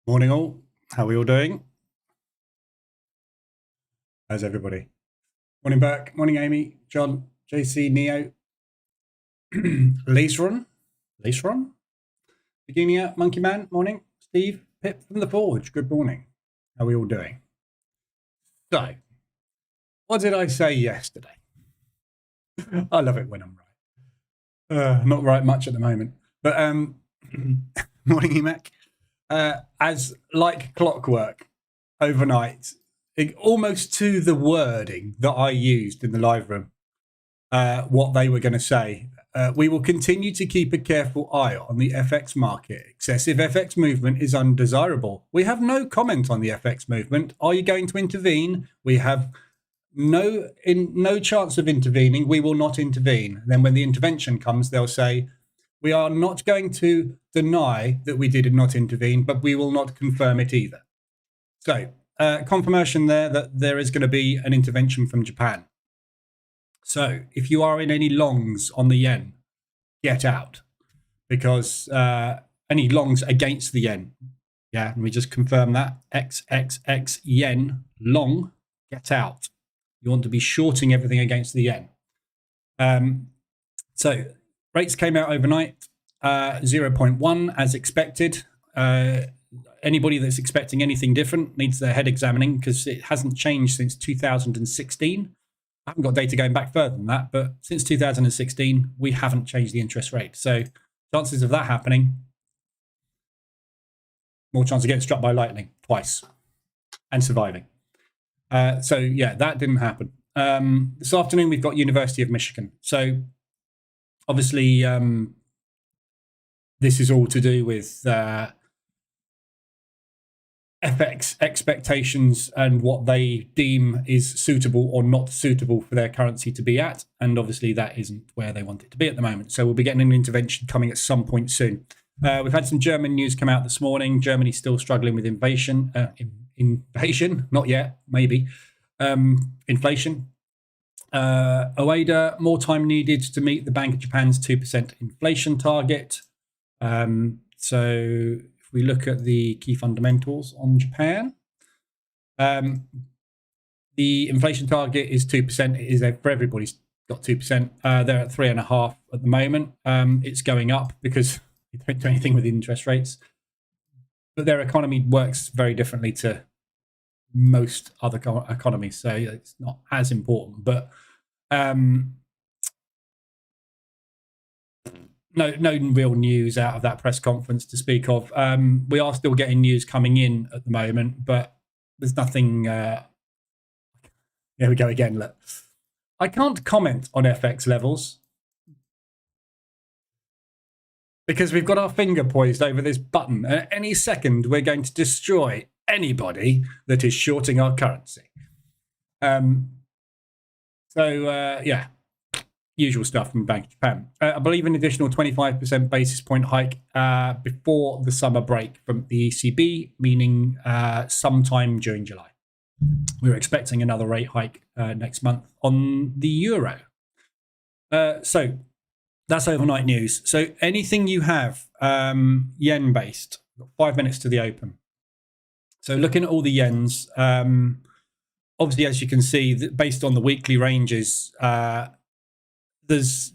Morning all, how are we all doing? How's everybody? Morning Burke, morning Amy, John, JC, Neo, Laceron, Virginia, Monkey Man, morning, Steve, Pip from the Forge, good morning. How are we all doing? So, what did I say yesterday? I love it when I'm right. Not right much at the moment, but morning Emac. As like clockwork, overnight, almost to the wording that I used in the live room, what they were going to say. We will continue to keep a careful eye on the FX market. Excessive FX movement is undesirable. We have no comment on the FX movement. Are you going to intervene? We have no chance of intervening. We will not intervene. Then when the intervention comes, they'll say, we are not going to deny that we did not intervene, but we will not confirm it either. So confirmation there that there is going to be an intervention from Japan. So if you are in any longs on the yen, get out, because any longs against the yen. Yeah, and we just confirm that. XXX yen long, get out. You want to be shorting everything against the yen. So rates came out overnight, 0.1 as expected. Anybody that's expecting anything different needs their head examining, because it hasn't changed since 2016. I haven't got data going back further than that, but since 2016, we haven't changed the interest rate. So chances of that happening, more chance of getting struck by lightning twice and surviving. So yeah, that didn't happen. This afternoon, we've got University of Michigan. So obviously, this is all to do with FX expectations and what they deem is suitable or not suitable for their currency to be at. And obviously that isn't where they want it to be at the moment. So we'll be getting an intervention coming at some point soon. We've had some German news come out this morning. Germany's still struggling with invasion, not yet, maybe. Inflation. OEDA, more time needed to meet the Bank of Japan's 2% inflation target. So if we look at the key fundamentals on Japan, the inflation target is 2%. It is for everybody's got 2%. They're at 3.5% at the moment. It's going up because they don't do anything with interest rates. But their economy works very differently to most other economies, so it's not as important. But no real news out of that press conference to speak of. We are still getting news coming in at the moment, but there's nothing. There we go again. Look, I can't comment on FX levels because we've got our finger poised over this button. And at any second, we're going to destroy anybody that is shorting our currency. Yeah. Usual stuff from Bank of Japan. I believe an additional 25% basis point hike before the summer break from the ECB, meaning sometime during July. We're expecting another rate hike next month on the euro. So that's overnight news. So anything you have yen-based, 5 minutes to the open. So looking at all the yens, obviously, as you can see, based on the weekly ranges, there's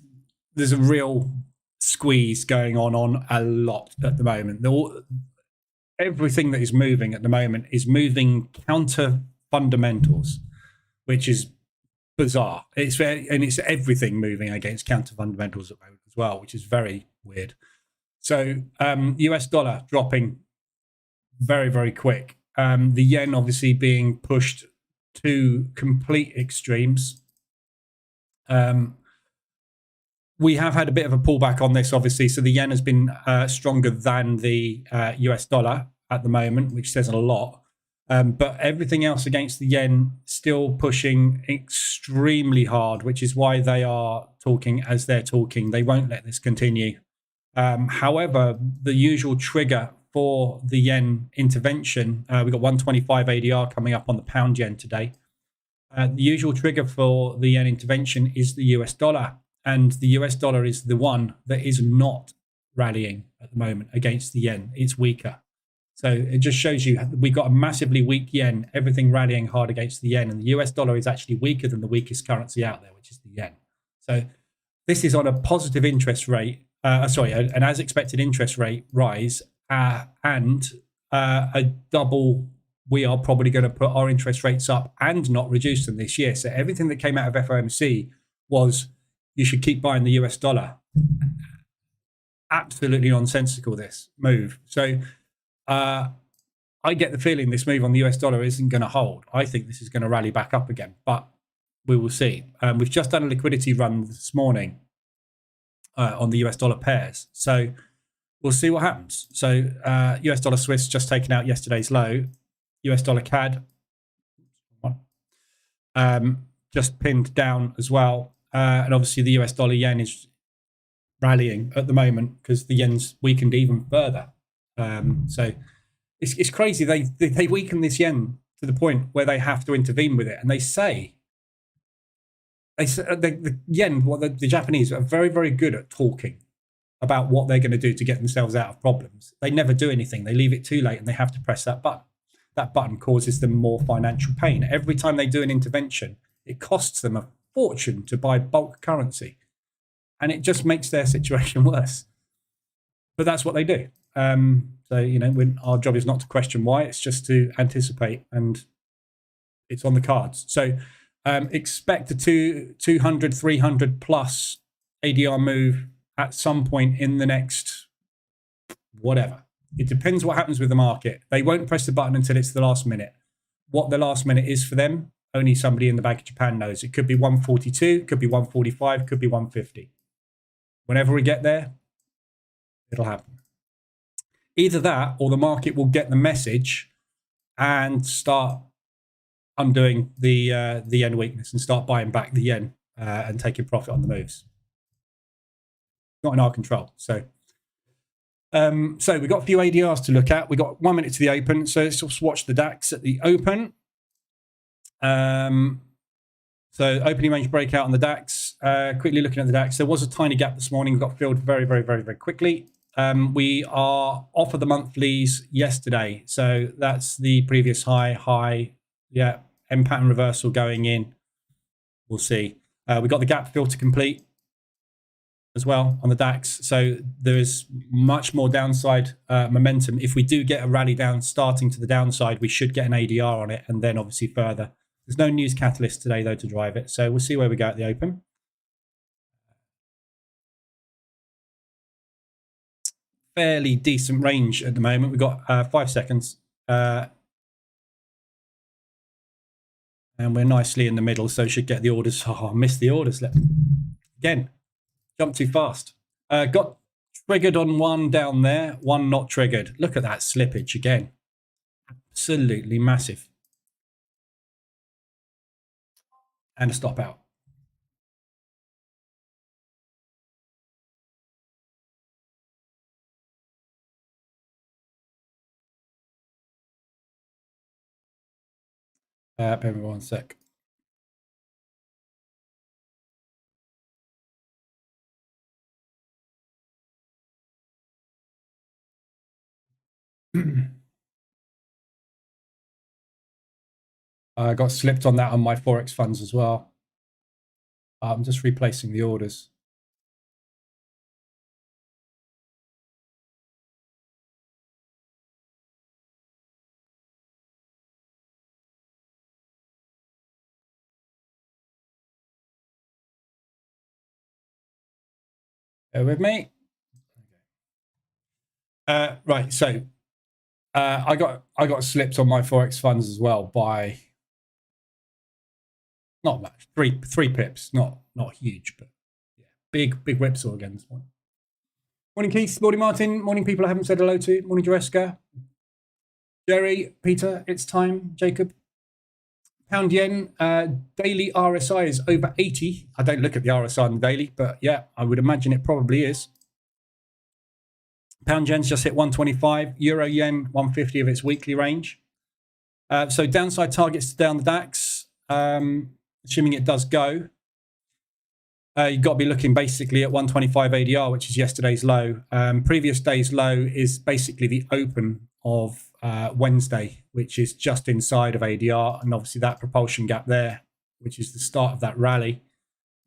a real squeeze going on a lot at the moment. Everything that is moving at the moment is moving counter fundamentals, which is bizarre. It's everything moving against counter fundamentals at the moment as well, which is very weird. So US dollar dropping very, very quick. The yen obviously being pushed to complete extremes. We have had a bit of a pullback on this, obviously. So the yen has been stronger than the US dollar at the moment, which says a lot. But everything else against the yen still pushing extremely hard, which is why they are talking as they're talking. They won't let this continue. However, the usual trigger for the yen intervention, we've got 125 ADR coming up on the pound yen today. The usual trigger for the yen intervention is the US dollar. And the US dollar is the one that is not rallying at the moment against the yen. It's weaker. So it just shows you we got a massively weak yen, everything rallying hard against the yen, and the US dollar is actually weaker than the weakest currency out there, which is the yen. So this is on a positive interest rate, an as expected interest rate rise, and a double. We are probably going to put our interest rates up and not reduce them this year. So everything that came out of FOMC was you should keep buying the US dollar. Absolutely nonsensical, this move. So I get the feeling this move on the US dollar isn't going to hold. I think this is going to rally back up again, but we will see. We've just done a liquidity run this morning on the US dollar pairs. So we'll see what happens. So US dollar Swiss just taken out yesterday's low. US dollar CAD just pinned down as well. And obviously the US dollar yen is rallying at the moment because the yen's weakened even further. So it's crazy. They weaken this yen to the point where they have to intervene with it. And they say the yen, the Japanese are very, very good at talking about what they're going to do to get themselves out of problems. They never do anything. They leave it too late and they have to press that button. That button causes them more financial pain. Every time they do an intervention, it costs them a fortune to buy bulk currency. And it just makes their situation worse. But that's what they do. So, you know, our job is not to question why, it's just to anticipate, and it's on the cards. So expect a 200, 300 plus ADR move at some point in the next whatever. It depends what happens with the market. They won't press the button until it's the last minute. What the last minute is for them, only somebody in the Bank of Japan knows. It could be 142, could be 145, could be 150. Whenever we get there, it'll happen. Either that or the market will get the message and start undoing the yen weakness and start buying back the yen and taking profit on the moves. Not in our control. So we've got a few ADRs to look at. We've got 1 minute to the open. So let's just watch the DAX at the open. So opening range breakout on the DAX. Quickly looking at the DAX. There was a tiny gap this morning. Got filled very, very, very, very quickly. We are off of the monthlies yesterday. So that's the previous high. Yeah, M pattern reversal going in. We'll see. We got the gap fill to complete as well on the DAX. So there is much more downside momentum. If we do get a rally down starting to the downside, we should get an ADR on it and then obviously further. There's no news catalyst today, though, to drive it. So we'll see where we go at the open. Fairly decent range at the moment. We've got 5 seconds. And we're nicely in the middle, so should get the orders. Oh, I missed the orders. Again, jumped too fast. Got triggered on one down there, one not triggered. Look at that slippage again. Absolutely massive. And a stop out. Bear with me 1 sec. I got slipped on that on my Forex funds as well. I'm just replacing the orders. Bear with me. Right, so I got slipped on my Forex funds as well by not much, three pips, not huge, but yeah, big whipsaw again this morning. Morning Keith, morning Martin, morning people I haven't said hello to, morning Jereska, Jerry, Peter, it's time, Jacob. Pound yen, daily RSI is over 80. I don't look at the RSI on the daily, but yeah, I would imagine it probably is. Pound yen's just hit 125, euro yen 150 of its weekly range. So downside targets to down the DAX, assuming it does go. You've got to be looking basically at 125 ADR, which is yesterday's low. Previous day's low is basically the open of Wednesday, which is just inside of ADR, and obviously that propulsion gap there, which is the start of that rally.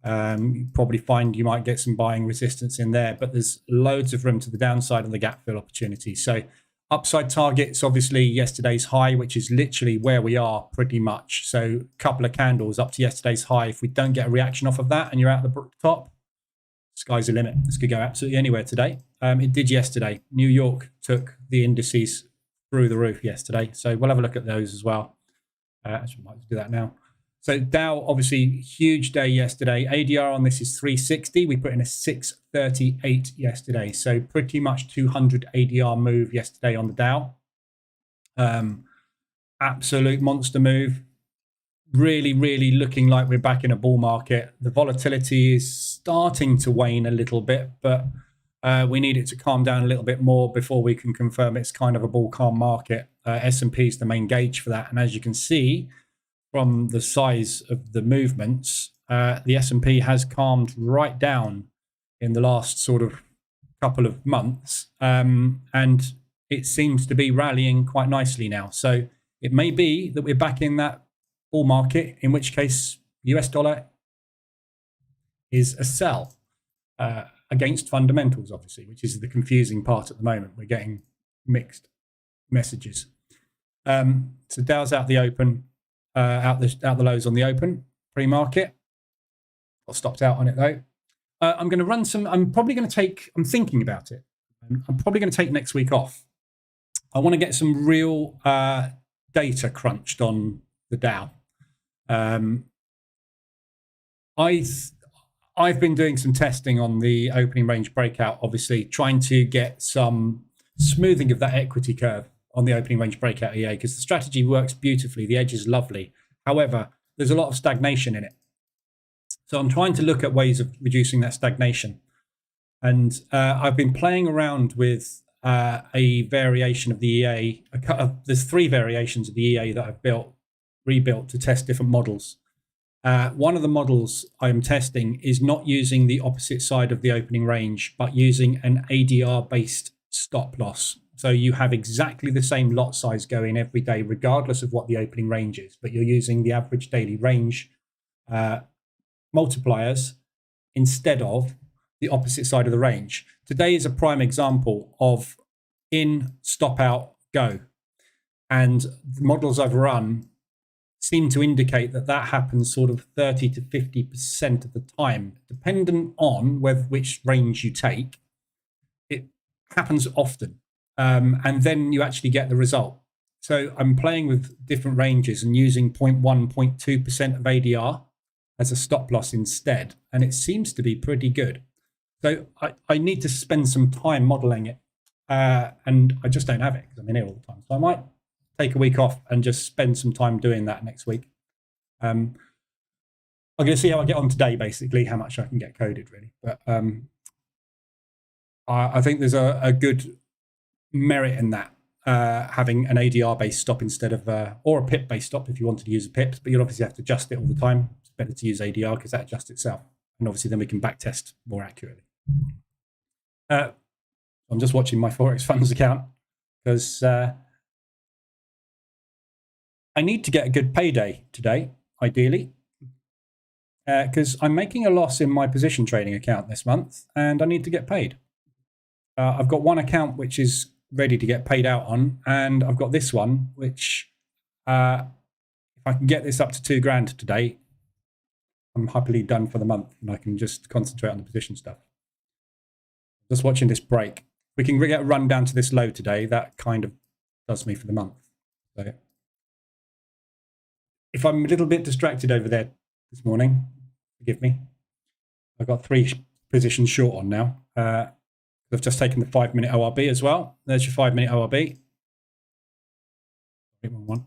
You probably find you might get some buying resistance in there, but there's loads of room to the downside on the gap fill opportunity. So upside targets, obviously yesterday's high, which is literally where we are pretty much. So a couple of candles up to yesterday's high. If we don't get a reaction off of that and you're at the top, sky's the limit. This could go absolutely anywhere today. It did yesterday. New York took the indices through the roof yesterday. So we'll have a look at those as well. Actually, I might do that now. So Dow, obviously, huge day yesterday. ADR on this is 360. We put in a 638 yesterday. So pretty much 200 ADR move yesterday on the Dow. Absolute monster move. Really, really looking like we're back in a bull market. The volatility is starting to wane a little bit, but we need it to calm down a little bit more before we can confirm it's kind of a bull calm market. S&P is the main gauge for that. And as you can see, from the size of the movements, the S&P has calmed right down in the last sort of couple of months, and it seems to be rallying quite nicely now. So it may be that we're back in that bull market, in which case US dollar is a sell against fundamentals, obviously, which is the confusing part at the moment. We're getting mixed messages. So Dow's out the open. Out the lows on the open pre-market. I stopped out on it though. I'm going to run some. I'm probably going to take. I'm thinking about it. I'm probably going to take next week off. I want to get some real data crunched on the Dow. I've been doing some testing on the opening range breakout, obviously trying to get some smoothing of that equity curve on the opening range breakout EA, because the strategy works beautifully. The edge is lovely. However, there's a lot of stagnation in it. So I'm trying to look at ways of reducing that stagnation. And I've been playing around with a variation of the EA. There's 3 variations of the EA that I've rebuilt to test different models. One of the models I'm testing is not using the opposite side of the opening range, but using an ADR-based stop loss. So you have exactly the same lot size going every day, regardless of what the opening range is, but you're using the average daily range multipliers instead of the opposite side of the range. Today is a prime example of in, stop out, go. And the models I've run seem to indicate that that happens sort of 30 to 50% of the time, dependent on which range you take. It happens often. And then you actually get the result. So I'm playing with different ranges and using 0.1, 0.2% of ADR as a stop loss instead. And it seems to be pretty good. So I need to spend some time modeling it. And I just don't have it because I'm in here all the time. So I might take a week off and just spend some time doing that next week. I'm going to see how I get on today, basically, how much I can get coded, really. But I think there's a good merit in that, having an ADR-based stop instead of, or a pip-based stop if you wanted to use a pips, but you'll obviously have to adjust it all the time. It's better to use ADR because that adjusts itself. And obviously then we can back test more accurately. I'm just watching my Forex funds account because I need to get a good payday today, ideally, because I'm making a loss in my position trading account this month and I need to get paid. I've got one account which is ready to get paid out on, and I've got this one which if I can get this up to $2,000 today, I'm happily done for the month and I can just concentrate on the position stuff. Just watching this break. We can get a run down to this low today. That kind of does me for the month. So if I'm a little bit distracted over there this morning, forgive me. I've got 3 positions short on now. I've just taken the 5-minute ORB as well. There's your 5-minute ORB. One.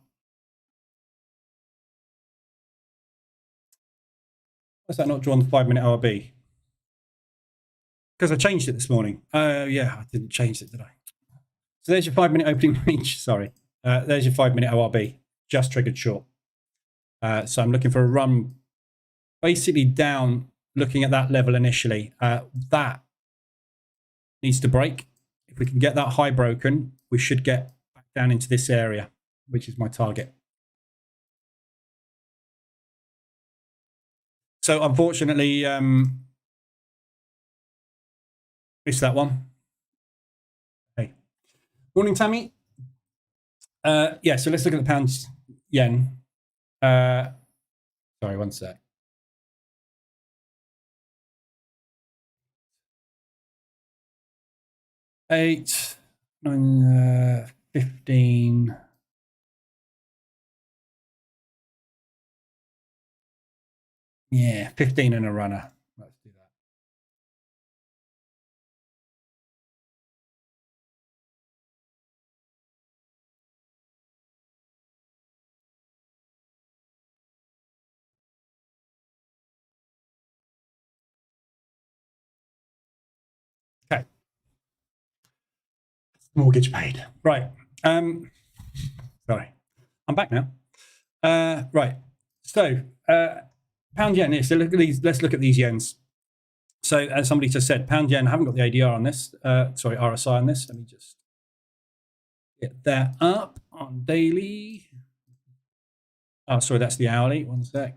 Why's that not drawn the 5-minute ORB? Because I changed it this morning. Yeah, I didn't change it, did I? So there's your 5-minute opening range. Sorry. There's your 5-minute ORB. Just triggered short. So I'm looking for a run basically down, looking at that level initially. That needs to break. If we can get that high broken, we should get back down into this area, which is my target. So unfortunately, missed that one. Hey, morning, Tammy. Yeah, so let's look at the pound yen. Sorry, one sec. 8, 9, 15. Yeah, 15 and a runner. Let's do that. Okay. Mortgage paid. Right. Sorry. I'm back now. Right. So, pound yen. So look at these. Let's look at these yens. So, as somebody just said, pound yen. I haven't got the ADR on this. Sorry, RSI on this. Let me just get that up on daily. Oh, sorry, that's the hourly. One sec.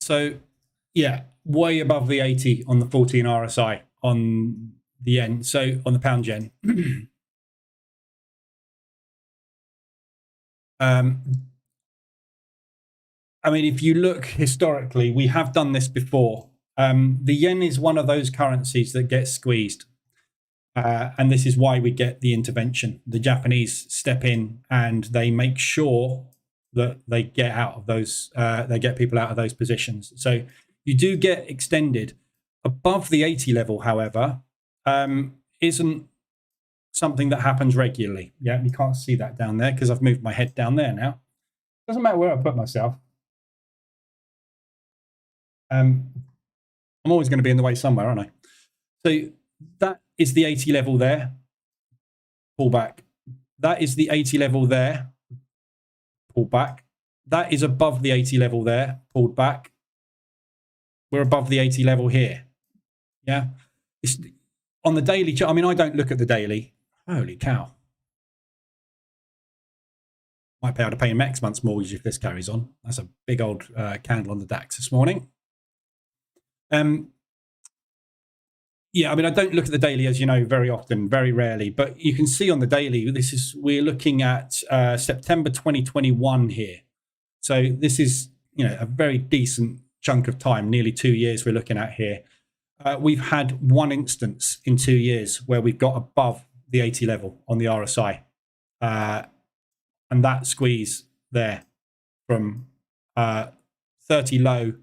So, yeah, way above the 80 on the 14 RSI on the yen. So, on the pound yen. I mean, if you look historically, we have done this before. The yen is one of those currencies that gets squeezed. And this is why we get the intervention. The Japanese step in and they make sure that they get out of those, they get people out of those positions. So you do get extended. Above the 80 level, however, isn't something that happens regularly. Yeah, you can't see that down there because I've moved my head down there now. Doesn't matter where I put myself. I'm always going to be in the way somewhere, aren't I? So that is the 80 level there. Pull back. That is the 80 level there. Pull back. That is above the 80 level there. Pulled back. We're above the 80 level here. Yeah. It's on the daily chart. I mean, I don't look at the daily. Holy cow. Might be able to pay next month's mortgage if this carries on. That's a big old candle on the DAX this morning. Yeah, I mean, I don't look at the daily, as you know, very often, very rarely, but you can see on the daily, we're looking at September 2021 here. So this is, you know, a very decent chunk of time, nearly 2 years we're looking at here. We've had one instance in 2 years where we've got above the 80 level on the RSI. And that squeeze there from 30 low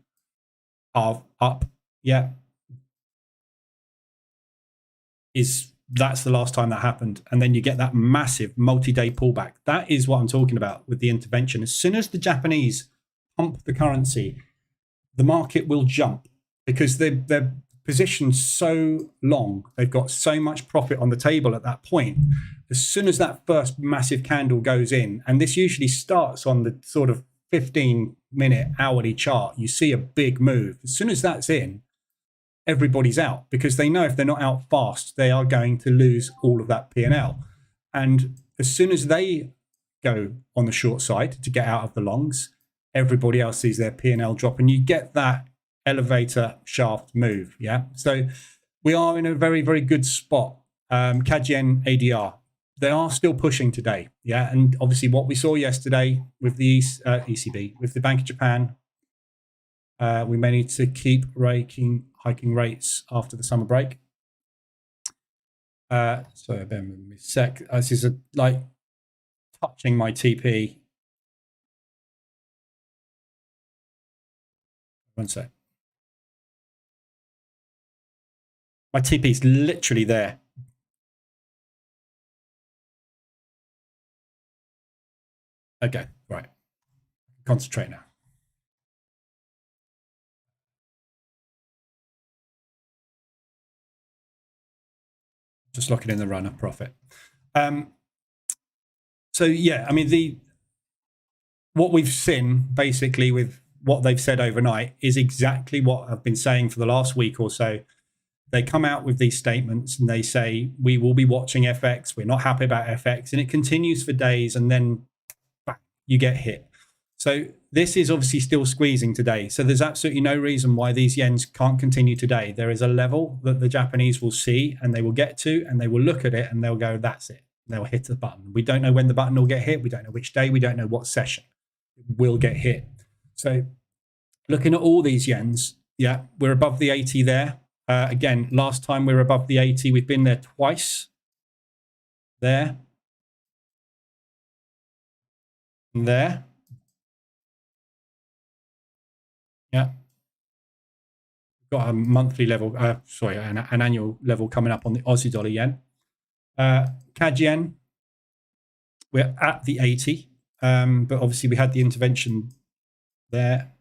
of up, yeah, that's the last time that happened. And then you get that massive multi-day pullback. That is what I'm talking about with the intervention. As soon as the Japanese pump the currency, the market will jump because they're positioned so long. They've got so much profit on the table at that point. As soon as that first massive candle goes in, and this usually starts on the sort of 15-minute hourly chart, you see a big move. As soon as that's in, everybody's out because they know if they're not out fast, they are going to lose all of that P&L. And as soon as they go on the short side to get out of the longs, everybody else sees their P&L drop, and you get that elevator shaft move. Yeah. So we are in a very, very good spot. CAD yen ADR, they are still pushing today. Yeah. And obviously what we saw yesterday with the ECB, with the Bank of Japan, we may need to keep hiking rates after the summer break. Sorry, bear with me a sec. This is like touching my TP. One sec. My TP is literally there. Okay, right. Concentrate now. Just locking in the runner profit. So yeah, I mean what we've seen basically with what they've said overnight is exactly what I've been saying for the last week or so. They come out with these statements and they say, we will be watching FX. We're not happy about FX. And it continues for days and then you get hit. So this is obviously still squeezing today. So there's absolutely no reason why these yens can't continue today. There is a level that the Japanese will see and they will get to, and they will look at it and they'll go, that's it. They'll hit the button. We don't know when the button will get hit. We don't know which day. We don't know what session it will get hit. So looking at all these yens, yeah, we're above the 80 there. Again, last time we were above the 80. We've been there twice. There. And there. Yeah. Got a monthly level, an annual level coming up on the Aussie dollar yen. CAD yen, we're at the 80. But obviously we had the intervention there.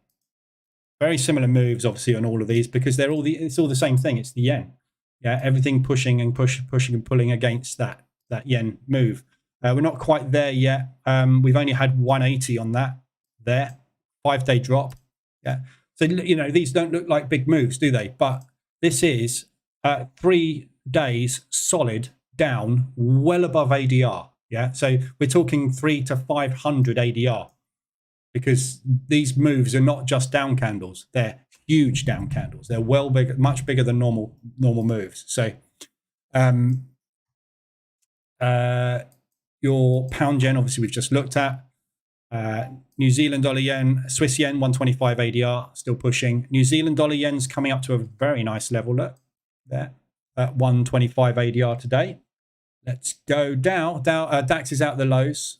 Very similar moves, obviously, on all of these because they're it's all the same thing. It's the yen. Yeah, everything pushing and pushing and pulling against that yen move. We're not quite there yet. We've only had 180 on that there. 5-day drop. Yeah. So, you know, these don't look like big moves, do they? But this is 3 days solid down, well above ADR. Yeah. So we're talking 300 to 500 ADR. Because these moves are not just down candles; they're huge down candles. They're well bigger, much bigger than normal moves. So, your pound yen, obviously, we've just looked at. New Zealand dollar yen, Swiss yen, 125 ADR, still pushing. New Zealand dollar yen's coming up to a very nice level. Look there, at 125 ADR today. Let's go down. DAX is out the lows.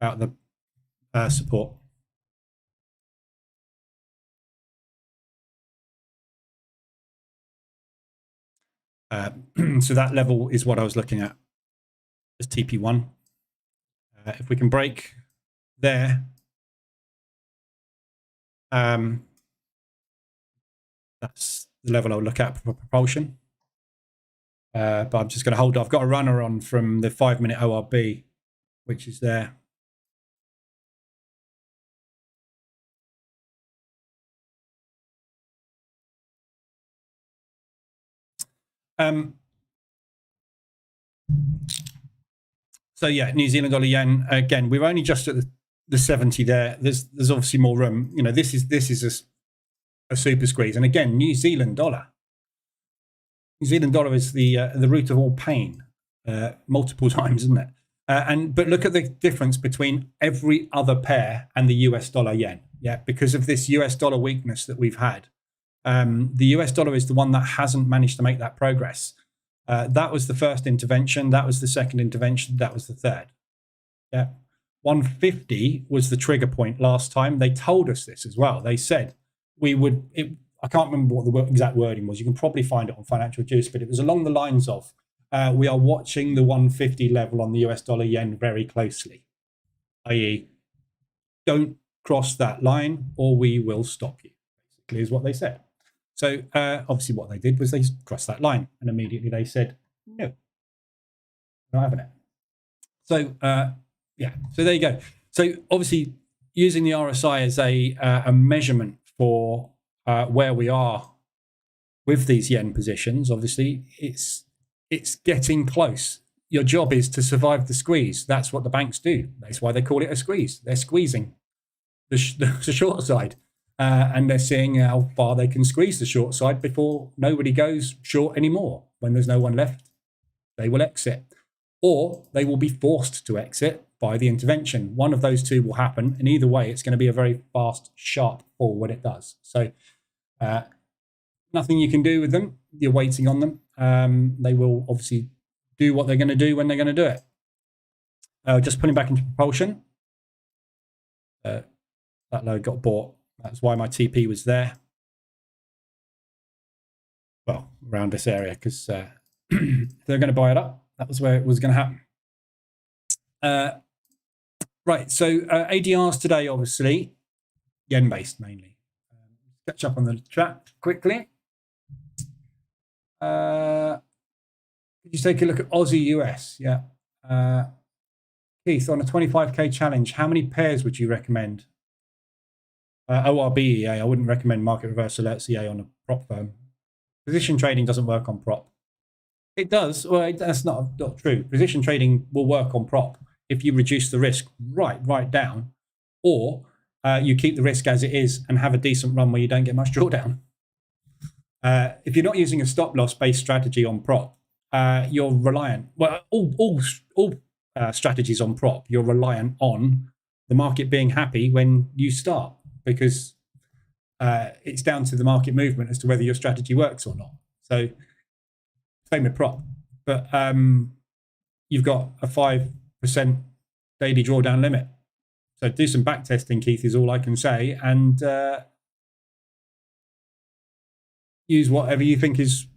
Out the support. So that level is what I was looking at as TP1. If we can break there, that's the level I'll look at for propulsion. But I'm just going to hold. I've got a runner on from the 5-minute ORB, which is there. So yeah, New Zealand dollar yen, again, we're only just at the 70 there. There's obviously more room. You know, this is a super squeeze. And again, New Zealand dollar is the root of all pain, multiple times, isn't it? But look at the difference between every other pair and the US dollar yen. Yeah, because of this US dollar weakness that we've had. The US dollar is the one that hasn't managed to make that progress. That was the first intervention. That was the second intervention. That was the third. Yeah. 150 was the trigger point last time. They told us this as well. They said we would, I can't remember what the exact wording was. You can probably find it on Financial Juice, but it was along the lines of, we are watching the 150 level on the US dollar yen very closely, i.e. don't cross that line or we will stop you, basically is what they said. So obviously what they did was they crossed that line and immediately they said, no, not having it. So yeah, so there you go. So obviously using the RSI as a measurement for where we are with these yen positions, obviously it's getting close. Your job is to survive the squeeze. That's what the banks do. That's why they call it a squeeze. They're squeezing the short side. And they're seeing how far they can squeeze the short side before nobody goes short anymore. When there's no one left, they will exit. Or they will be forced to exit by the intervention. One of those two will happen. And either way, it's going to be a very fast, sharp fall when it does. So nothing you can do with them. You're waiting on them. They will obviously do what they're going to do when they're going to do it. Just putting back into propulsion. That load got bought. That's why my TP was there. Well, around this area, because they're going to buy it up. That was where it was going to happen. Right, so ADRs today, obviously, yen-based mainly. Catch up on the chat quickly. Could you take a look at Aussie US? Yeah. Keith, on a 25K challenge, how many pairs would you recommend? ORB EA, I wouldn't recommend market reverse alerts EA on a prop firm. Position trading doesn't work on prop. It does. Well, that's not true. Position trading will work on prop if you reduce the risk right down, or you keep the risk as it is and have a decent run where you don't get much drawdown. If you're not using a stop loss based strategy on prop, you're reliant. Well, all strategies on prop, you're reliant on the market being happy when you start, because it's down to the market movement as to whether your strategy works or not. So same with prop, but you've got a 5% daily drawdown limit. So do some back testing, Keith, is all I can say, and use whatever you think is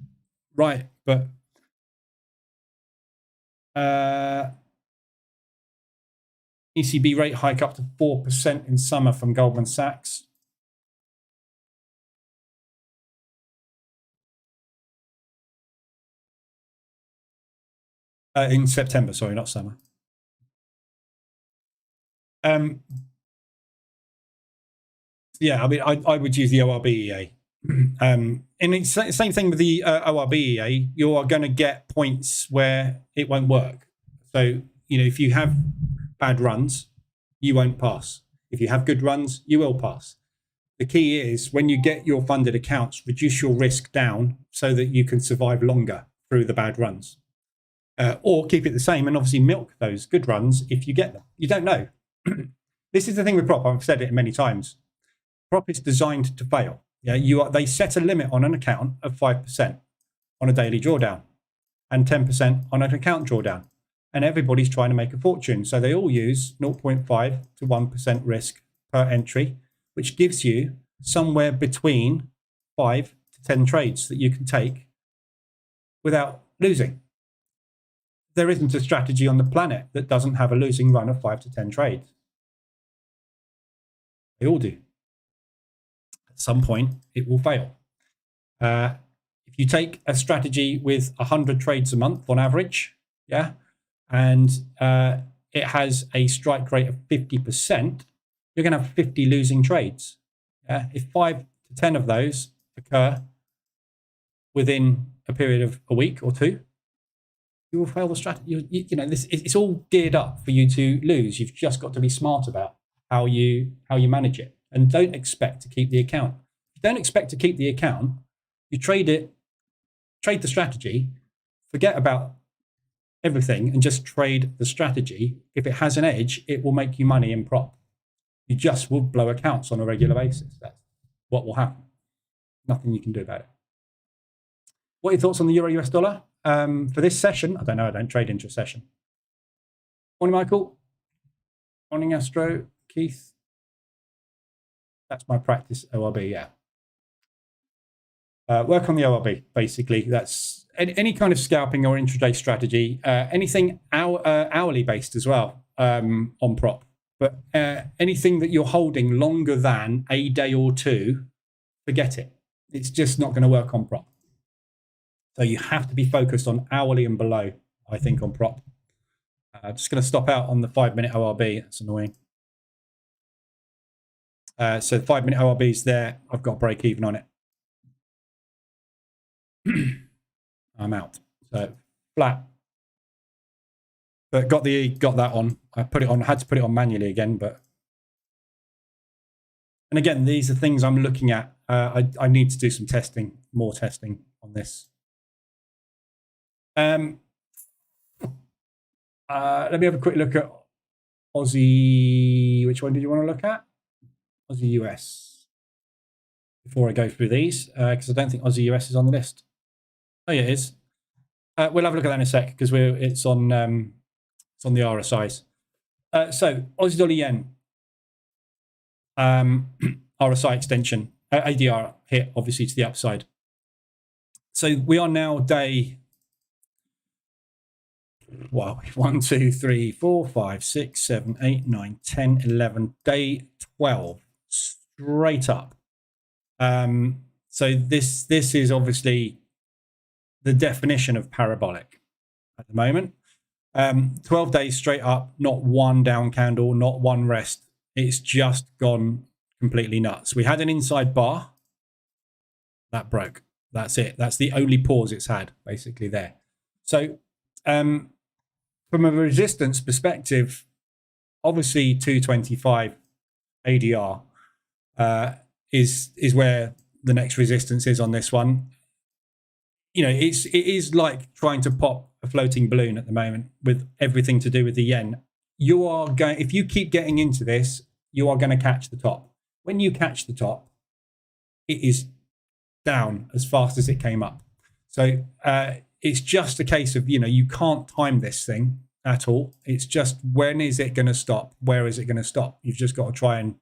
right. But ECB rate hike up to 4% in summer from Goldman Sachs. In September, sorry, not summer. Yeah, I mean, I would use the ORB EA. And it's the same thing with the ORB EA. You are going to get points where it won't work. So, you know, if you have bad runs, you won't pass. If you have good runs, you will pass. The key is when you get your funded accounts, reduce your risk down so that you can survive longer through the bad runs. Or keep it the same and obviously milk those good runs if you get them. You don't know. This is the thing with prop. I've said it many times. Prop is designed to fail. Yeah, they set a limit on an account of 5% on a daily drawdown and 10% on an account drawdown. And everybody's trying to make a fortune. So they all use 0.5 to 1% risk per entry, which gives you somewhere between 5 to 10 trades that you can take without losing. There isn't a strategy on the planet that doesn't have a losing run of 5 to 10 trades. They all do. At some point, it will fail. If you take a strategy with 100 trades a month on average, yeah, and it has a strike rate of 50%, you're going to have 50 losing trades. If 5 to 10 of those occur within a period of a week or two, you will fail the strategy. You know, it's all geared up for you to lose. You've just got to be smart about how you manage it, and don't expect to keep the account. If you don't expect to keep the account, you trade the strategy, forget about everything, and just trade the strategy. If it has an edge, it will make you money in prop. You just will blow accounts on a regular basis. That's what will happen. Nothing you can do about it. What are your thoughts on the Euro US dollar? For this session, I don't know, I don't trade into a session. Morning, Michael. Morning, Astro. Keith. That's my practice ORB, yeah. Work on the ORB, basically. That's any kind of scalping or intraday strategy, anything hourly based as well on prop. But anything that you're holding longer than a day or two, forget it. It's just not going to work on prop. So you have to be focused on hourly and below, I think, on prop. Just going to stop out on the 5-minute ORB. That's annoying. So 5-minute ORB is there. I've got a break even on it. I'm out. So flat. But got that on. I put it on. I had to put it on manually again. But and again, these are things I'm looking at. I need to do some testing, more testing on this. Let me have a quick look at Aussie. Which one did you want to look at? Aussie US. Before I go through these, because I don't think Aussie US is on the list. Oh yeah, it is. We'll have a look at that in a sec because it's on the RSIs. So Aussie dollar yen, RSI extension, ADR hit obviously to the upside. So we are now day. Wow, 1, 2, 3, 4, 5, 6, 7, 8, 9, 10, 11, day 12, straight up. So this is obviously the definition of parabolic at the moment. 12 days straight up, not one down candle, not one rest. It's just gone completely nuts. We had an inside bar. That broke. That's it. That's the only pause it's had, basically, there. So from a resistance perspective, obviously 225 ADR is where the next resistance is on this one. You know, it is like trying to pop a floating balloon at the moment with everything to do with the yen. You are going, if you keep getting into this, you are going to catch the top. When you catch the top, it is down as fast as it came up. So it's just a case of, you know, you can't time this thing at all. It's just, when is it going to stop? Where is it going to stop? You've just got to try and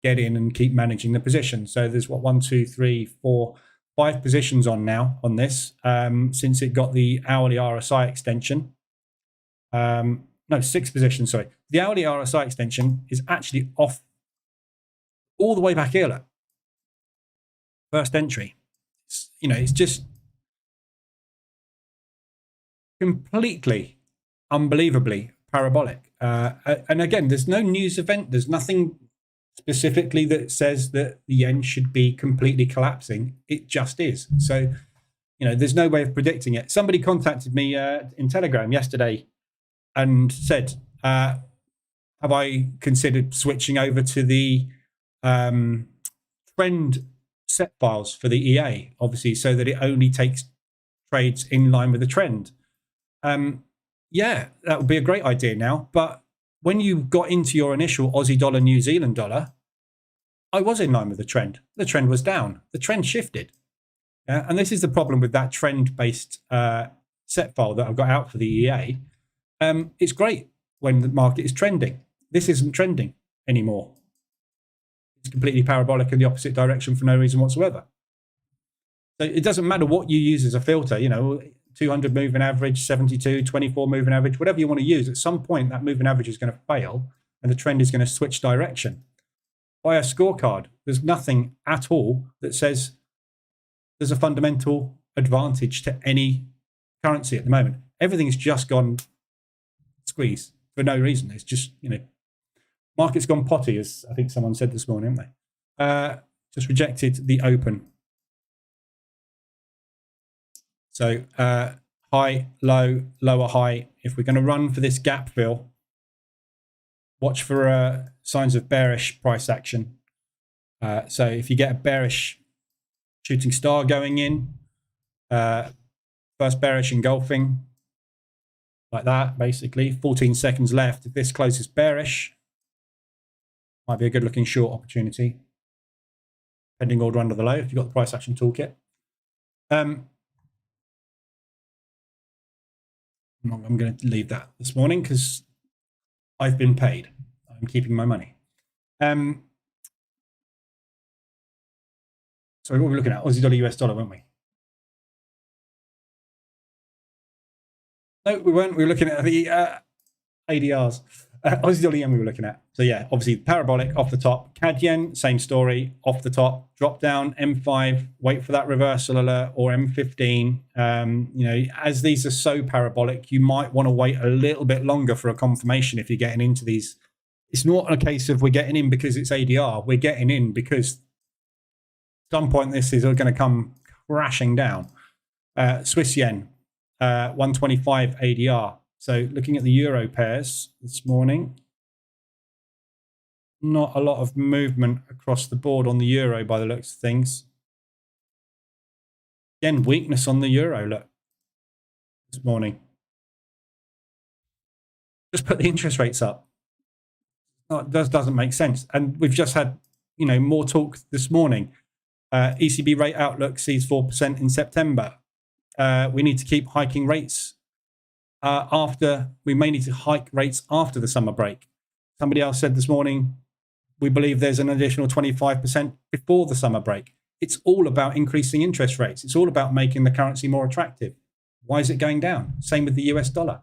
get in and keep managing the position. So there's what, 1, 2, 3, 4, 5 positions on now on this since it got the hourly RSI extension. No, 6 positions, sorry. The hourly RSI extension is actually off all the way back here. Look. First entry. You know, it's just completely, unbelievably parabolic. And again, there's no news event. There's nothing specifically that says that the yen should be completely collapsing. It just is. So, you know, there's no way of predicting it. Somebody contacted me in Telegram yesterday and said, have I considered switching over to the trend set files for the EA, obviously, so that it only takes trades in line with the trend? Yeah, that would be a great idea now. But when you got into your initial Aussie dollar, New Zealand dollar, I was in line with the trend. The trend was down. The trend shifted. And this is the problem with that trend-based set file that I've got out for the EA. It's great when the market is trending. This isn't trending anymore. It's completely parabolic in the opposite direction for no reason whatsoever. So it doesn't matter what you use as a filter, you know, 200 moving average, 72, 24 moving average, whatever you want to use. At some point, that moving average is going to fail and the trend is going to switch direction. By a scorecard, there's nothing at all that says there's a fundamental advantage to any currency at the moment. Everything's just gone squeeze for no reason. It's just, you know, market's gone potty, as I think someone said this morning, haven't they? Just rejected the open. So high, low, lower high. If we're going to run for this gap fill, watch for signs of bearish price action. So if you get a bearish shooting star going in, first bearish engulfing, like that, basically. 14 seconds left. If this closes bearish, might be a good looking short opportunity. Pending order under the low if you've got the price action toolkit. I'm going to leave that this morning because I've been paid. I'm keeping my money. So what were we looking at? Aussie dollar, US dollar, weren't we? No, we weren't. We were looking at the ADRs. Aussie dollar yen we were looking at. So yeah, obviously parabolic off the top. CAD yen, same story, off the top, drop down, M5, wait for that reversal alert, or M15. You know, as these are so parabolic, you might want to wait a little bit longer for a confirmation if you're getting into these. It's not a case of we're getting in because it's ADR. We're getting in because at some point this is going to come crashing down. Swiss yen, 125 ADR. So looking at the euro pairs this morning, not a lot of movement across the board on the euro by the looks of things. Again, weakness on the euro, look, this morning. Just put the interest rates up. No, it doesn't make sense. And we've just had, you know, more talk this morning. ECB rate outlook sees 4% in September. We need to keep hiking rates. We may need to hike rates after the summer break. Somebody else said this morning, we believe there's an additional 25% before the summer break. It's all about increasing interest rates. It's all about making the currency more attractive. Why is it going down? Same with the US dollar.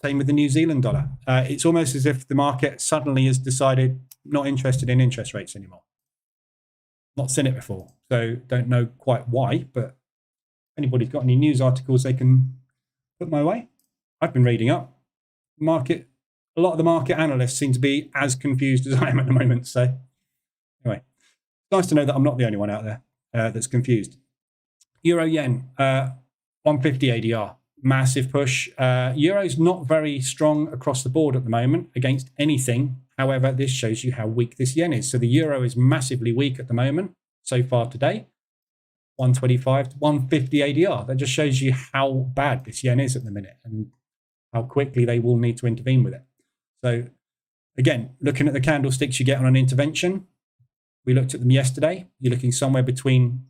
Same with the New Zealand dollar. It's almost as if the market suddenly has decided not interested in interest rates anymore. Not seen it before, so don't know quite why, but if anybody's got any news articles they can put my way. I've been reading up. A lot of the market analysts seem to be as confused as I am at the moment. So anyway, Nice to know that I'm not the only one out there that's confused. Euro yen, 150 ADR, massive push. Euro's not very strong across the board at the moment against anything. However, this shows you how weak this yen is. So the euro is massively weak at the moment so far today. 125 to 150 ADR. That just shows you how bad this yen is at the minute and how quickly they will need to intervene with it. So again, looking at the candlesticks you get on an intervention, we looked at them yesterday. You're looking somewhere between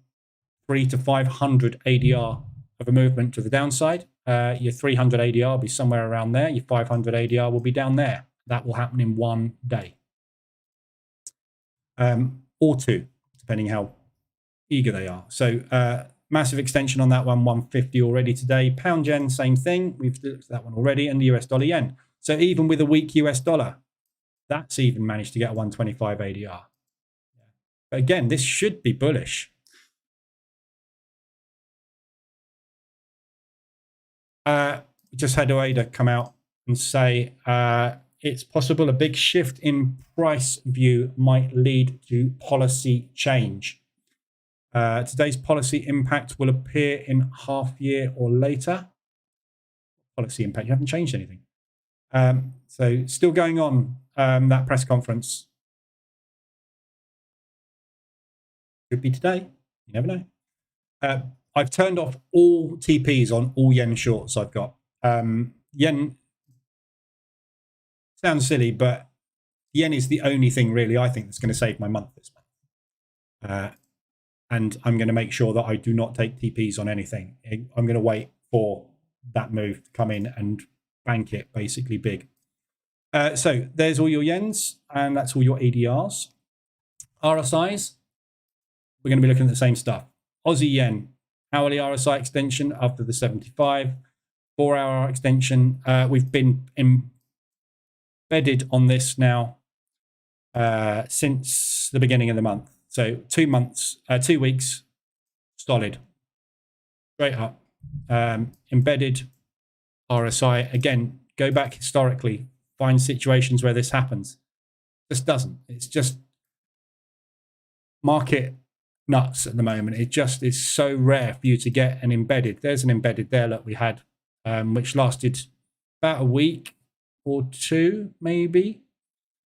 300 to 500 ADR of a movement to the downside. Your 300 ADR will be somewhere around there. Your 500 ADR will be down there. That will happen in one day. Or two, depending how eager they are. So massive extension on that one, 150 already today. Pound yen, same thing. We've looked at that one already. And the US dollar yen. So even with a weak US dollar, that's even managed to get a 125 ADR. But again, this should be bullish. Just had Oada come out and say it's possible a big shift in price view might lead to policy change. Today's policy impact will appear in half year or later. Policy impact, you haven't changed anything. So still going on that press conference. Could be today, you never know. I've turned off all TPs on all yen shorts I've got. Yen sounds silly, but yen is the only thing really I think that's going to save my month this month. And I'm going to make sure that I do not take TPs on anything. I'm going to wait for that move to come in and bank it basically big. So there's all your yens, and that's all your ADRs. RSIs, we're going to be looking at the same stuff. Aussie yen, hourly RSI extension after the 75, 4-hour extension. We've been embedded on this now since the beginning of the month. So 2 months, 2 weeks, solid, straight up, embedded RSI. Again, go back historically, find situations where this happens. Just doesn't. It's just market nuts at the moment. It just is so rare for you to get an embedded. There's an embedded there that we had, which lasted about a week or two, maybe,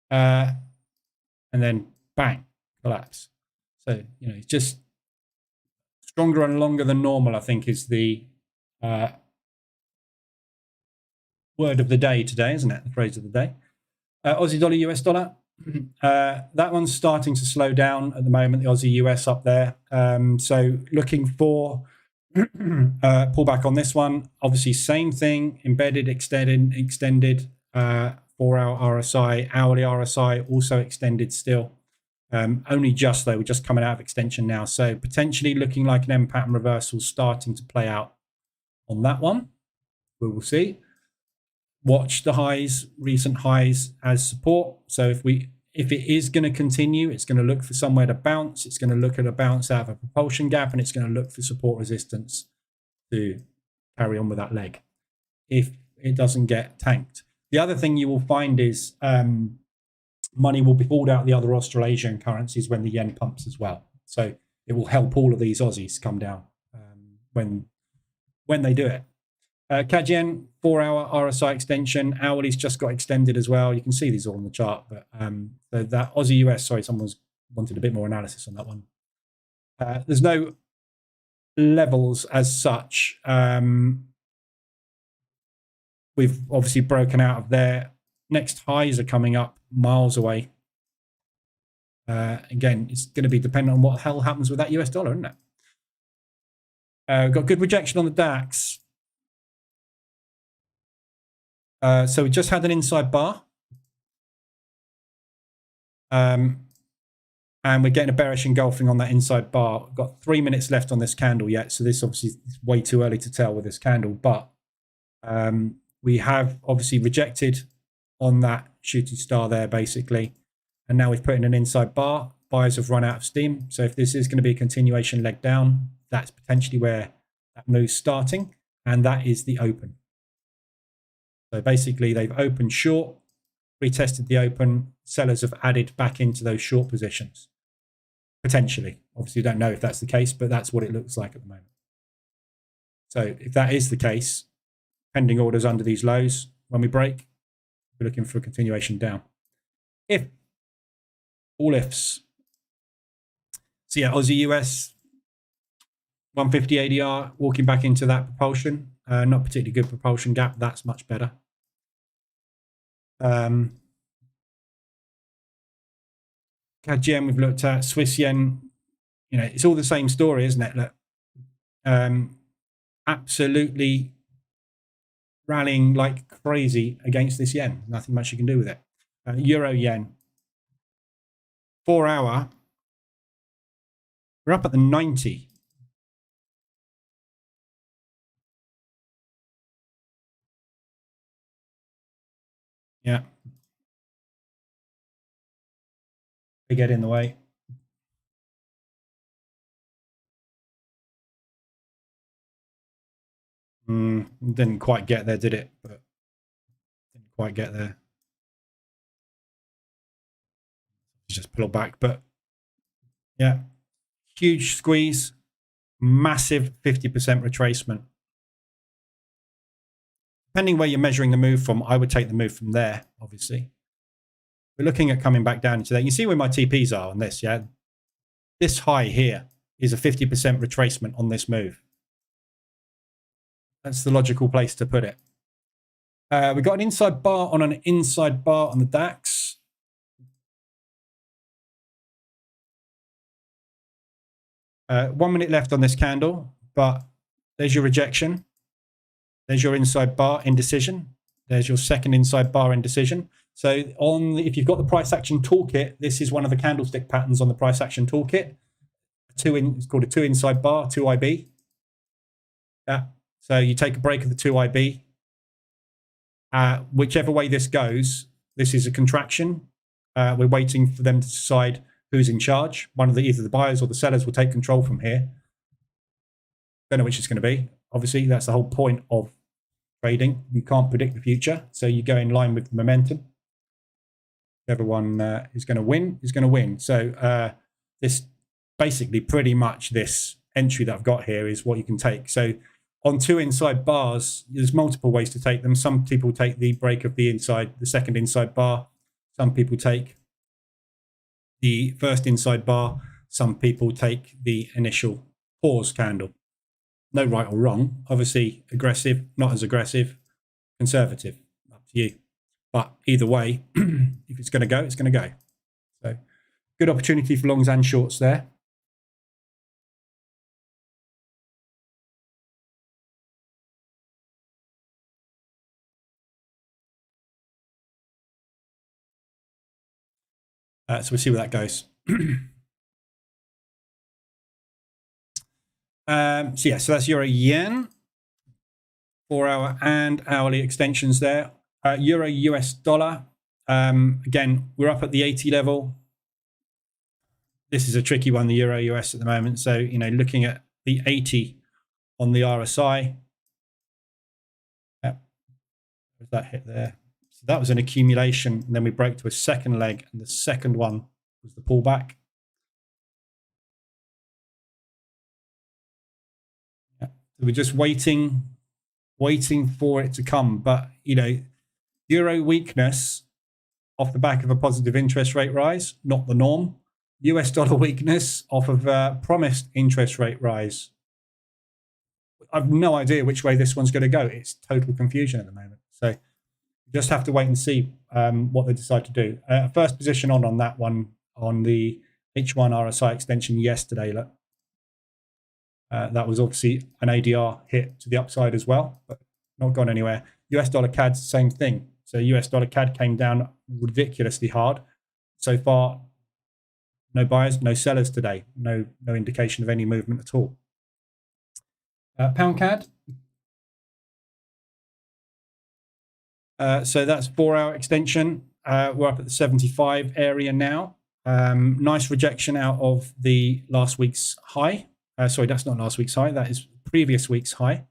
and then bang, collapse. So, you know, it's just stronger and longer than normal, I think, is the word of the day today, isn't it? The phrase of the day. Aussie dollar, US dollar. That one's starting to slow down at the moment, the Aussie US up there. So looking for pullback on this one. Obviously, same thing, embedded, extended 4-hour RSI, hourly RSI also extended still. Only just though, we're just coming out of extension now. So potentially looking like an M pattern reversal starting to play out on that one. We will see. Watch the highs, recent highs as support. So if it is going to continue, it's going to look for somewhere to bounce. It's going to look at a bounce out of a propulsion gap, and it's going to look for support resistance to carry on with that leg if it doesn't get tanked. The other thing you will find is money will be pulled out the other Australasian currencies when the yen pumps as well. So it will help all of these Aussies come down when they do it. CAD yen, 4-hour RSI extension. Hourly's just got extended as well. You can see these all on the chart. But so that Aussie US, sorry, someone's wanted a bit more analysis on that one. There's no levels as such. We've obviously broken out of there. Next highs are coming up miles away. Again, it's going to be dependent on what the hell happens with that US dollar, isn't it? Got good rejection on the DAX. So we just had an inside bar. And we're getting a bearish engulfing on that inside bar. We've got 3 minutes left on this candle yet. So this obviously is way too early to tell with this candle. But we have obviously rejected on that shooting star there, basically. And now we've put in an inside bar. Buyers have run out of steam. So if this is going to be a continuation leg down, that's potentially where that move's starting. And that is the open. So basically, they've opened short, retested the open. Sellers have added back into those short positions. Potentially. Obviously, you don't know if that's the case, but that's what it looks like at the moment. So if that is the case, pending orders under these lows, when we break, we're looking for a continuation down. If, all ifs. So yeah, Aussie US, 150 ADR, walking back into that propulsion. Not particularly good propulsion gap. That's much better. CAD GM we've looked at. Swiss yen, you know, it's all the same story, isn't it? Look, absolutely rallying like crazy against this yen. Nothing much you can do with it. Euro yen, 4 hour. We're up at the 90. Yeah. They get in the way. Didn't quite get there, did it? But didn't quite get there. Just pull back, but yeah, huge squeeze, massive 50% retracement. Depending where you're measuring the move from, I would take the move from there, obviously. We're looking at coming back down into that. You see where my TPs are on this, yeah? This high here is a 50% retracement on this move. That's the logical place to put it. We got an inside bar on an inside bar on the DAX. One minute left on this candle, but there's your rejection. There's your inside bar indecision. There's your second inside bar indecision. So if you've got the Price Action Toolkit, this is one of the candlestick patterns on the Price Action Toolkit. It's called a 2 inside bar, 2 IB. Yeah. So you take a break of the 2 IB. Whichever way this goes, this is a contraction. We're waiting for them to decide who's in charge. Either the buyers or the sellers will take control from here. Don't know which it's going to be. Obviously, that's the whole point of trading. You can't predict the future, so you go in line with the momentum. Whichever one is going to win is going to win. So this basically pretty much this entry that I've got here is what you can take. So on 2 inside bars, there's multiple ways to take them. Some people take the break of the second inside bar. Some people take the first inside bar. Some people take the initial pause candle. No right or wrong. Obviously, aggressive, not as aggressive, conservative. Up to you. But either way, if it's going to go, it's going to go. So good opportunity for longs and shorts there. So we'll see where that goes. So that's Euro Yen, 4 hour and hourly extensions there. Euro US dollar. Again, we're up at the 80 level. This is a tricky one, the Euro US at the moment. So, you know, looking at the 80 on the RSI. Where's that hit there? So that was an accumulation. And then we broke to a second leg. And the second one was the pullback. Yeah. So we're just waiting for it to come. But, you know, Euro weakness off the back of a positive interest rate rise, not the norm. US dollar weakness off of a promised interest rate rise. I've no idea which way this one's going to go. It's total confusion at the moment. So you just have to wait and see what they decide to do. First position on that one on the H1 RSI extension yesterday. Look, that was obviously an ADR hit to the upside as well, but not gone anywhere. US dollar CAD's the same thing. So US dollar CAD came down ridiculously hard. So far, no buyers, no sellers today. No indication of any movement at all. Pound CAD. So that's 4 hour extension. We're up at the 75 area now. Nice rejection out of the last week's high. Sorry, that's not last week's high. That is previous week's high.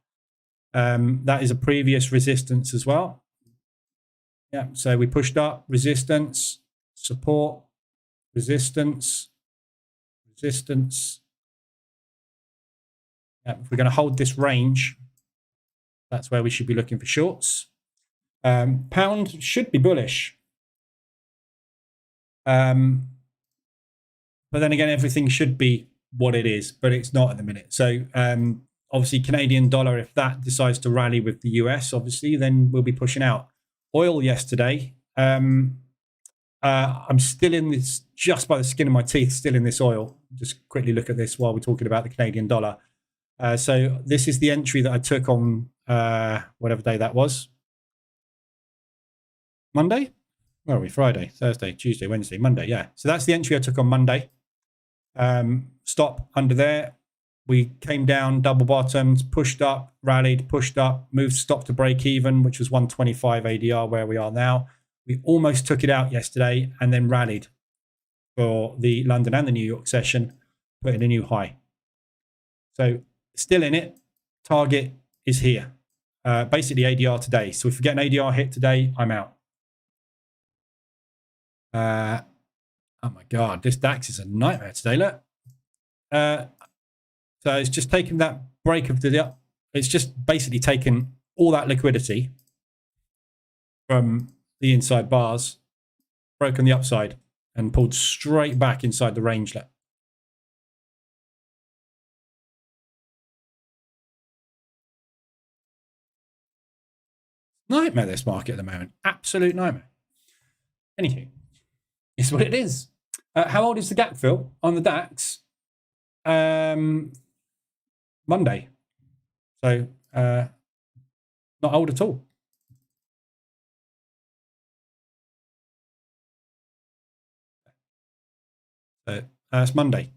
That is a previous resistance as well. Yeah, so we pushed up, resistance, support, resistance, resistance. If we're going to hold this range, that's where we should be looking for shorts. Pound should be bullish. But then again, everything should be what it is, but it's not at the minute. So obviously Canadian dollar, if that decides to rally with the US, obviously, then we'll be pushing out. Oil yesterday, I'm still in this, just by the skin of my teeth, still in this oil. Just quickly look at this while we're talking about the Canadian dollar. So this is the entry that I took on whatever day that was. Monday? Where are we? Friday, Thursday, Tuesday, Wednesday, Monday. Yeah. So that's the entry I took on Monday. Stop under there. We came down, double bottomed, pushed up, rallied, pushed up, moved stop to break even, which was 125 ADR where we are now. We almost took it out yesterday and then rallied for the London and the New York session, putting a new high. So still in it. Target is here. Basically ADR today. So if we get an ADR hit today, I'm out. Oh my God, this DAX is a nightmare today. Look. So it's just taken that break of the, it's just basically taken all that liquidity from the inside bars, broken the upside, and pulled straight back inside the range. Look. Nightmare, this market at the moment. Absolute nightmare. Anywho, it's what it is. How old is the gap fill on the DAX? Monday. So not old at all. So it's Monday.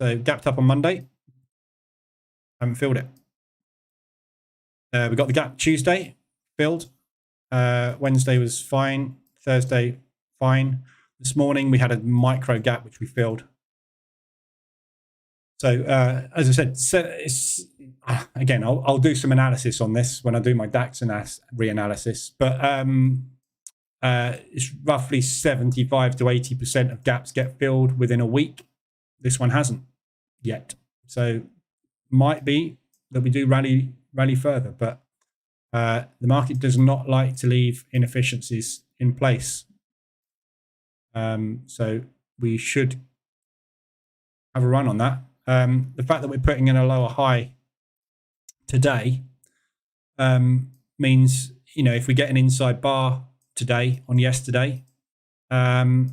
So gapped up on Monday. Haven't filled it. We got the gap Tuesday filled. Wednesday was fine. Thursday fine. This morning we had a micro gap which we filled. So as I said, it's, again, I'll do some analysis on this when I do my DAX reanalysis, but it's roughly 75 to 80% of gaps get filled within a week. This one hasn't yet. So might be that we do rally further, but the market does not like to leave inefficiencies in place. So we should have a run on that. The fact that we're putting in a lower high today means, you know, if we get an inside bar today on yesterday, that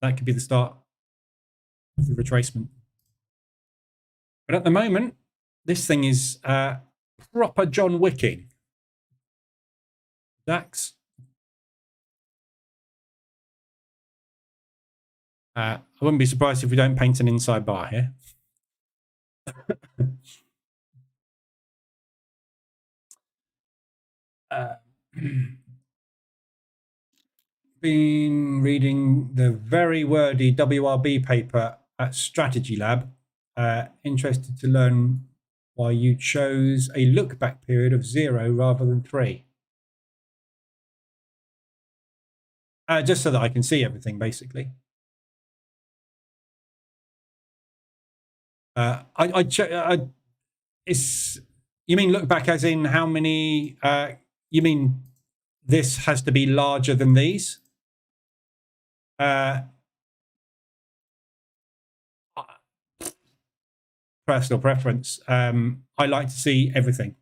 could be the start of the retracement. But at the moment, this thing is proper John Wicking. DAX. I wouldn't be surprised if we don't paint an inside bar here. Been reading the very wordy WRB paper at Strategy Lab. Interested to learn why you chose a look back period of 0 rather than 3. Just so that I can see everything, basically. It's, you mean look back as in how many, you mean this has to be larger than these? Personal preference. I like to see everything.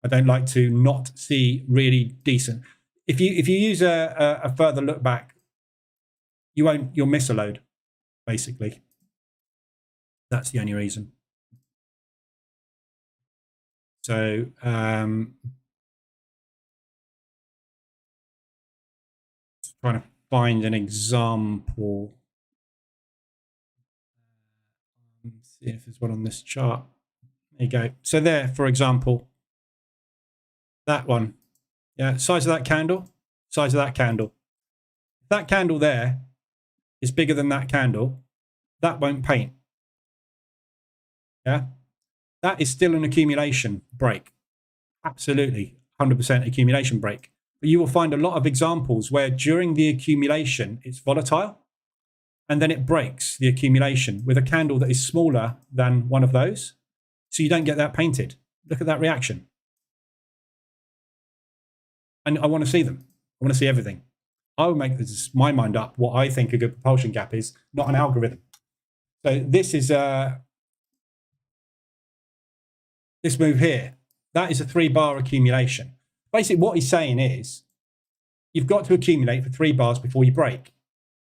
I don't like to not see really decent. If you use a further look back, you'll miss a load, basically. That's the only reason. So just trying to find an example. See if there's one on this chart. There you go. So there, for example, that one. Yeah, size of that candle, size of that candle. If that candle there is bigger than that candle, that won't paint. Yeah, that is still an accumulation break. Absolutely, 100% accumulation break. But you will find a lot of examples where during the accumulation, it's volatile. and then it breaks the accumulation with a candle that is smaller than one of those. So you don't get that painted. Look at that reaction. And I want to see them. I want to see everything. I will make my mind up what I think a good propulsion gap is, not an algorithm. So this is this move here. That is a 3-bar accumulation. Basically, what he's saying is you've got to accumulate for 3 bars before you break.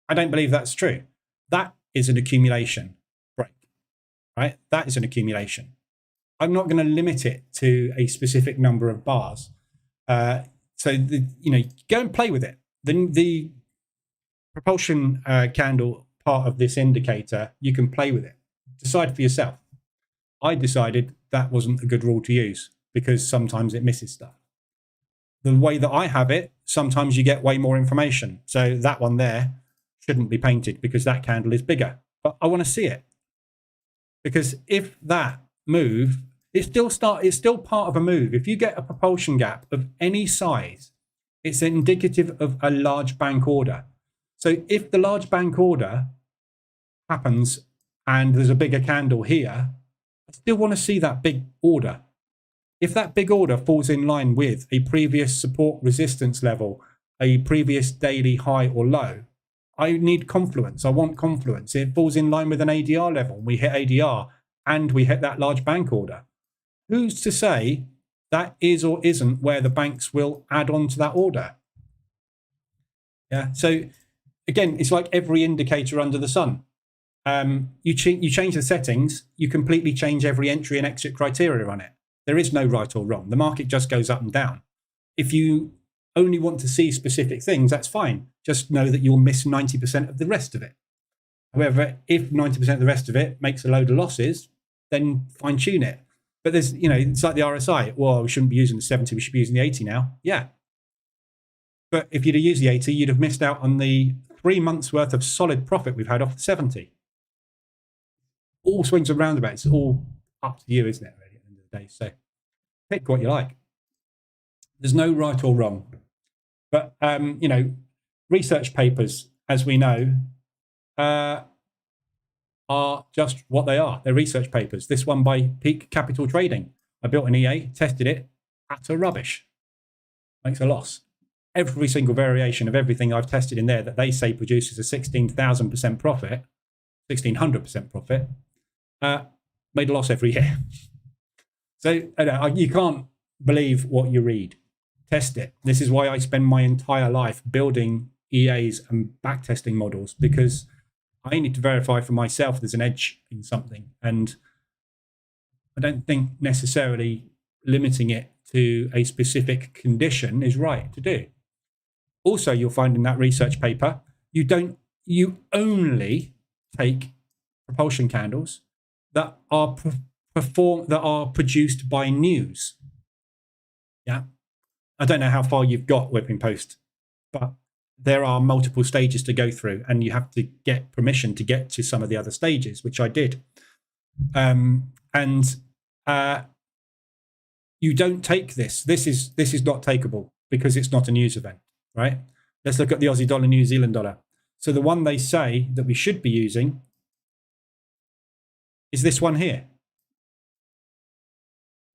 I don't believe that's true. That is an accumulation break, right? That is an accumulation. I'm not going to limit it to a specific number of bars. So go and play with it. The propulsion candle part of this indicator, you can play with it. Decide for yourself. I decided that wasn't a good rule to use because sometimes it misses stuff. The way that I have it, sometimes you get way more information. So that one there shouldn't be painted because that candle is bigger. But I want to see it. Because if that move, it's still part of a move. If you get a propulsion gap of any size, it's indicative of a large bank order. So if the large bank order happens and there's a bigger candle here, I still want to see that big order. If that big order falls in line with a previous support resistance level, a previous daily high or low, I need confluence. I want confluence. It falls in line with an ADR level. We hit ADR and we hit that large bank order. Who's to say that is or isn't where the banks will add on to that order? Yeah. So again, it's like every indicator under the sun. You change the settings, you completely change every entry and exit criteria on it. There is no right or wrong. The market just goes up and down. If you only want to see specific things, that's fine. Just know that you'll miss 90% of the rest of it. However, if 90% of the rest of it makes a load of losses, then fine tune it. But there's, it's like the RSI. Well, we shouldn't be using the 70, we should be using the 80 now. Yeah. But if you'd have used the 80, you'd have missed out on the 3 months worth of solid profit we've had off the 70. All swings and roundabouts. It's all up to you, isn't it, really, at the end of the day? So pick what you like. There's no right or wrong. But, research papers, as we know, are just what they are. They're research papers. This one by Peak Capital Trading. I built an EA, tested it, utter rubbish. Makes a loss. Every single variation of everything I've tested in there that they say produces a 16,000% profit, 1,600% profit, made a loss every year. So you can't believe what you read. Test it. This is why I spend my entire life building EAs and backtesting models, because I need to verify for myself there's an edge in something. And I don't think necessarily limiting it to a specific condition is right to do. Also, you'll find in that research paper, you only take propulsion candles that are produced by news. Yeah. I don't know how far you've got, Whipping Post, but there are multiple stages to go through, and you have to get permission to get to some of the other stages, which I did. You don't take this. This is not takeable because it's not a news event, right? Let's look at the Aussie dollar, New Zealand dollar. So the one they say that we should be using is this one here.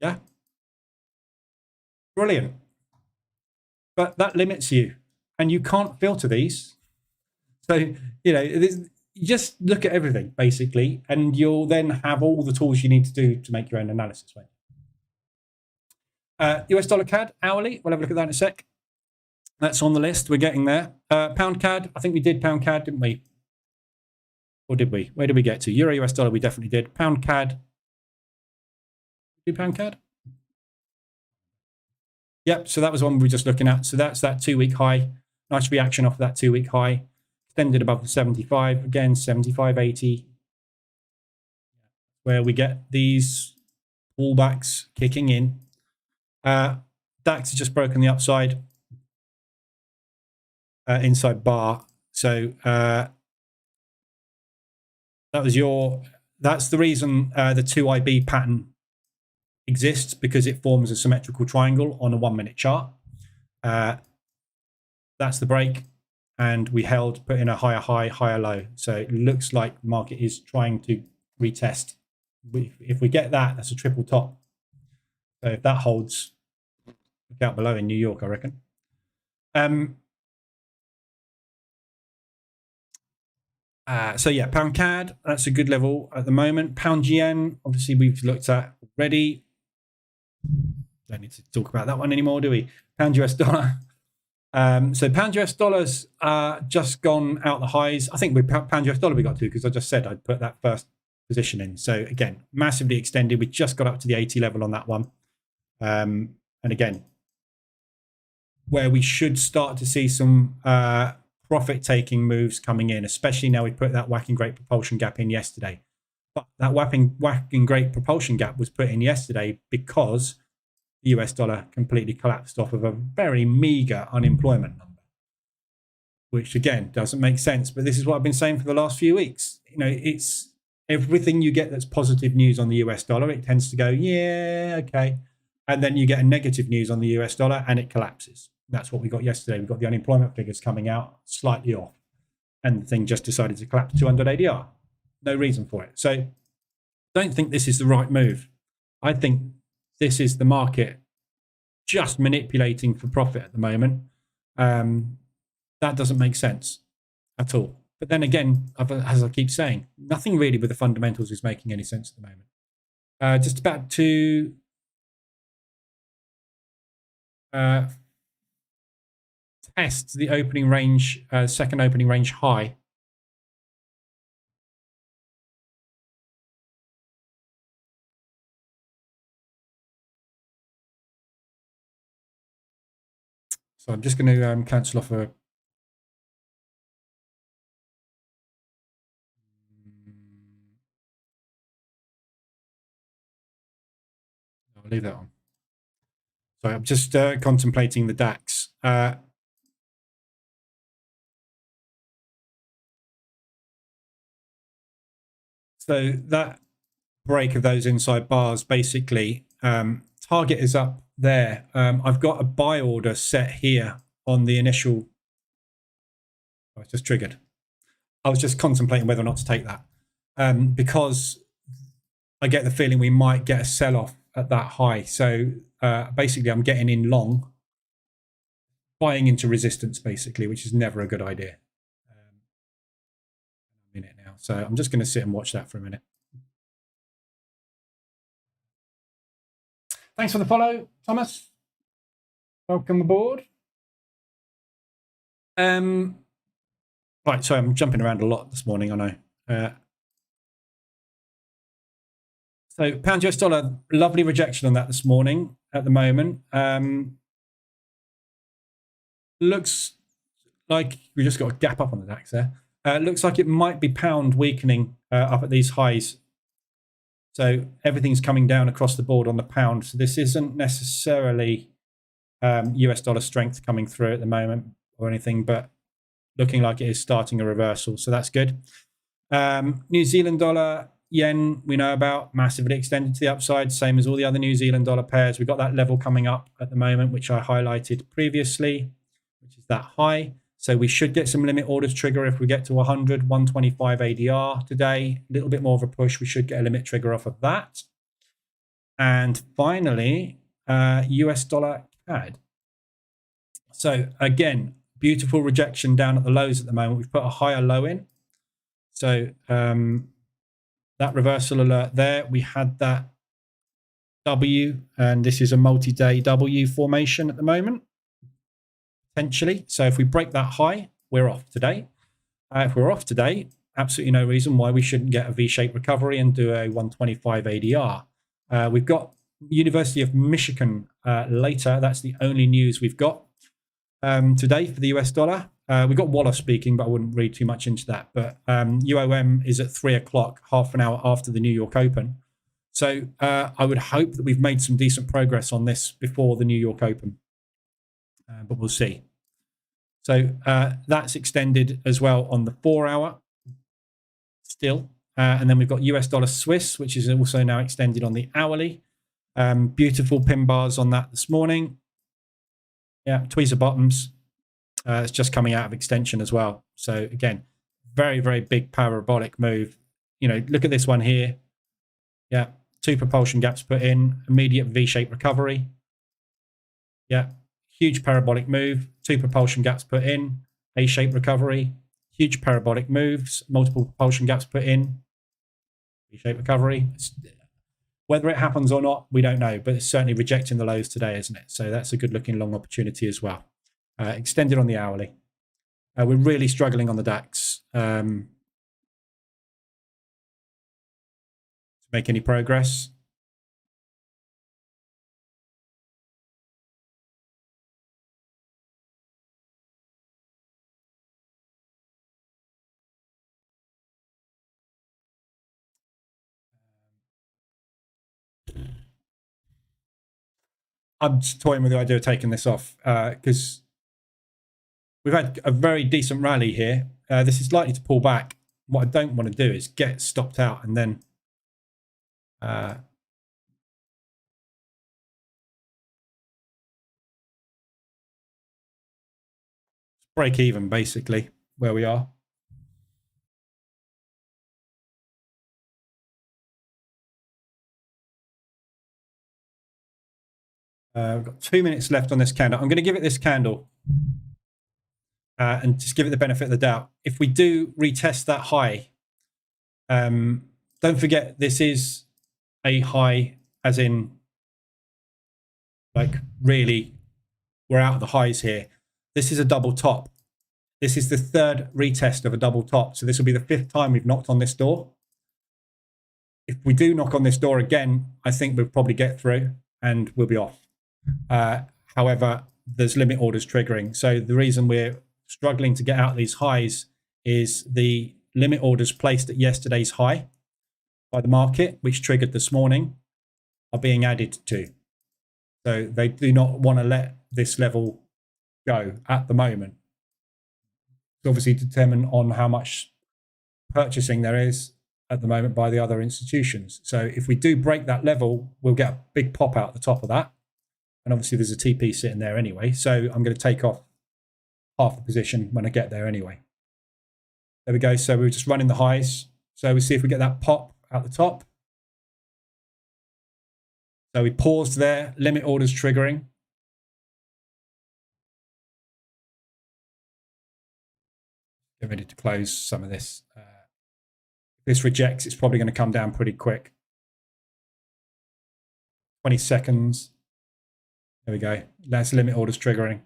Yeah. Brilliant. But that limits you, and you can't filter these. So, you just look at everything basically, and you'll then have all the tools you need to do to make your own analysis. Right? US dollar CAD hourly. We'll have a look at that in a sec. That's on the list. We're getting there. Pound CAD. I think we did pound CAD, didn't we? Or did we? Where did we get to? Euro US dollar. We definitely did. Pound CAD. Do pound CAD? Yep, so that was one we were just looking at. So that's that 2-week high. Nice reaction off of that 2-week high. Extended above the 75. Again, 75.80. Where we get these pullbacks kicking in. DAX has just broken the upside. Inside bar. So that's the reason the 2IB pattern exists, because it forms a symmetrical triangle on a 1-minute chart. That's the break. and we held, put in a higher high, higher low. So it looks like the market is trying to retest. If we get that, that's a triple top. So if that holds, look out below in New York, I reckon. So yeah, pound CAD, that's a good level at the moment. Pound yen, obviously we've looked at already. Don't need to talk about that one anymore, do we? Pound US dollar. So pound US dollars just gone out the highs. I think with pound US dollar we got to, because I just said I'd put that first position in. So again, massively extended. We just got up to the 80 level on that one. And again, where we should start to see some profit-taking moves coming in, especially now we put that whacking great propulsion gap in yesterday. But that whacking great propulsion gap was put in yesterday because the US dollar completely collapsed off of a very meager unemployment number, which again doesn't make sense. But this is what I've been saying for the last few weeks. You know, it's everything you get that's positive news on the US dollar, it tends to go, yeah, okay. And then you get a negative news on the US dollar and it collapses. That's what we got yesterday. We got the unemployment figures coming out slightly off, and the thing just decided to collapse to 200 ADR. No reason for it. So don't think this is the right move. I think this is the market just manipulating for profit at the moment. That doesn't make sense at all. But then again, as I keep saying, nothing really with the fundamentals is making any sense at the moment. Just about to test the opening range, second opening range high. So I'm just going to cancel off a... I'll leave that on. So I'm just contemplating the DAX. So that break of those inside bars, basically, target is up there. I've got a buy order set here on the initial. Oh, it's just triggered. I was just contemplating whether or not to take that because I get the feeling we might get a sell-off at that high. So basically, I'm getting in long, buying into resistance, basically, which is never a good idea. A minute now. So I'm just going to sit and watch that for a minute. Thanks for the follow, Thomas. Welcome aboard. Right, so I'm jumping around a lot this morning, I know. So pound US dollar, lovely rejection on that this morning at the moment. Looks like we just got a gap up on the DAX there. Looks like it might be pound weakening up at these highs. So everything's coming down across the board on the pound. So this isn't necessarily US dollar strength coming through at the moment or anything, but looking like it is starting a reversal. So that's good. New Zealand dollar, yen, we know about, massively extended to the upside, same as all the other New Zealand dollar pairs. We've got that level coming up at the moment, which I highlighted previously, which is that high. So we should get some limit orders trigger if we get to 100, 125 ADR today. A little bit more of a push. We should get a limit trigger off of that. And finally, US dollar CAD. So again, beautiful rejection down at the lows at the moment. We've put a higher low in. So that reversal alert there, we had that W, and this is a multi-day W formation at the moment. Potentially. So if we break that high, we're off today. If we're off today, absolutely no reason why we shouldn't get a V-shaped recovery and do a 125 ADR. We've got University of Michigan later. That's the only news we've got today for the US dollar. We've got Waller speaking, but I wouldn't read too much into that. But UOM is at 3 o'clock, half an hour after the New York Open. So I would hope that we've made some decent progress on this before the New York Open. But we'll see. So that's extended as well on the 4 hour still. And then we've got US dollar Swiss, which is also now extended on the hourly. Beautiful pin bars on that this morning. Yeah, tweezer bottoms. It's just coming out of extension as well. So again, very, very big parabolic move. You know, look at this one here. Yeah, 2 propulsion gaps put in, immediate V-shaped recovery. Yeah, huge parabolic move, 2 propulsion gaps put in, A-shaped recovery, huge parabolic moves, multiple propulsion gaps put in, V-shaped recovery. Whether it happens or not, we don't know, but it's certainly rejecting the lows today, isn't it? So that's a good looking long opportunity as well. Extended on the hourly. We're really struggling on the DAX to make any progress. I'm just toying with the idea of taking this off because we've had a very decent rally here. This is likely to pull back. What I don't want to do is get stopped out and then break even, basically, where we are. We've got 2 minutes left on this candle. I'm going to give it this candle and just give it the benefit of the doubt. If we do retest that high, don't forget this is a high, as in, like, really, we're out of the highs here. This is a double top. This is the 3rd retest of a double top. So this will be the 5th time we've knocked on this door. If we do knock on this door again, I think we'll probably get through and we'll be off. However, there's limit orders triggering. So the reason we're struggling to get out these highs is the limit orders placed at yesterday's high by the market, which triggered this morning, are being added to. So they do not want to let this level go at the moment. It's obviously determined on how much purchasing there is at the moment by the other institutions. So if we do break that level, we'll get a big pop out the top of that. And obviously there's a TP sitting there anyway. So I'm going to take off half the position when I get there anyway. There we go. So we're just running the highs. So we see if we get that pop out the top. So we paused there, limit orders triggering. Get ready to close some of this. If this rejects, it's probably going to come down pretty quick. 20 seconds. There we go. That's limit orders triggering.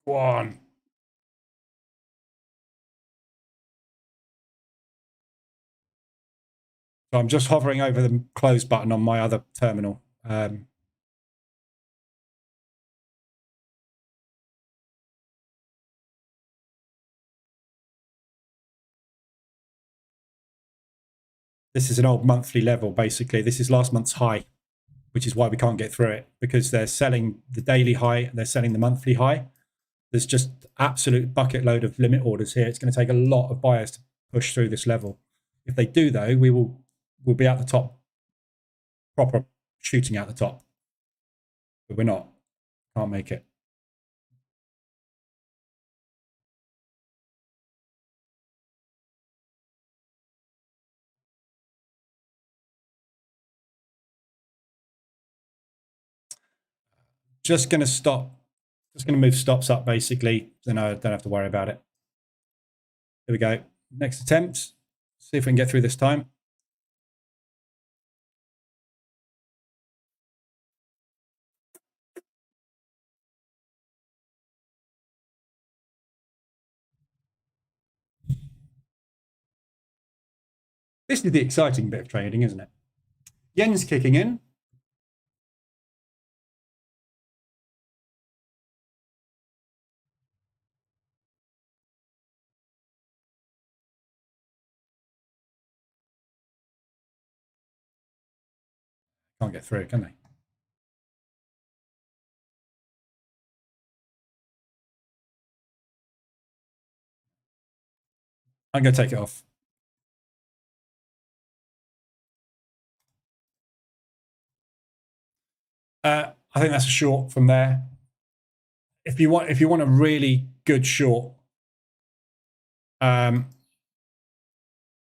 One. So I'm just hovering over the close button on my other terminal. This is an old monthly level, basically. This is last month's high, which is why we can't get through it, because they're selling the daily high, they're selling the monthly high. There's just absolute bucket load of limit orders here. It's going to take a lot of buyers to push through this level. If they do, though, we'll be at the top, proper shooting out the top. But we're not. Can't make it. Just going to stop. Just going to move stops up, basically. Then I don't have to worry about it. Here we go. Next attempt. See if we can get through this time. This is the exciting bit of trading, isn't it? Yen's kicking in. Can't get through, can they? I'm going to take it off. I think that's a short from there. If you want a really good short,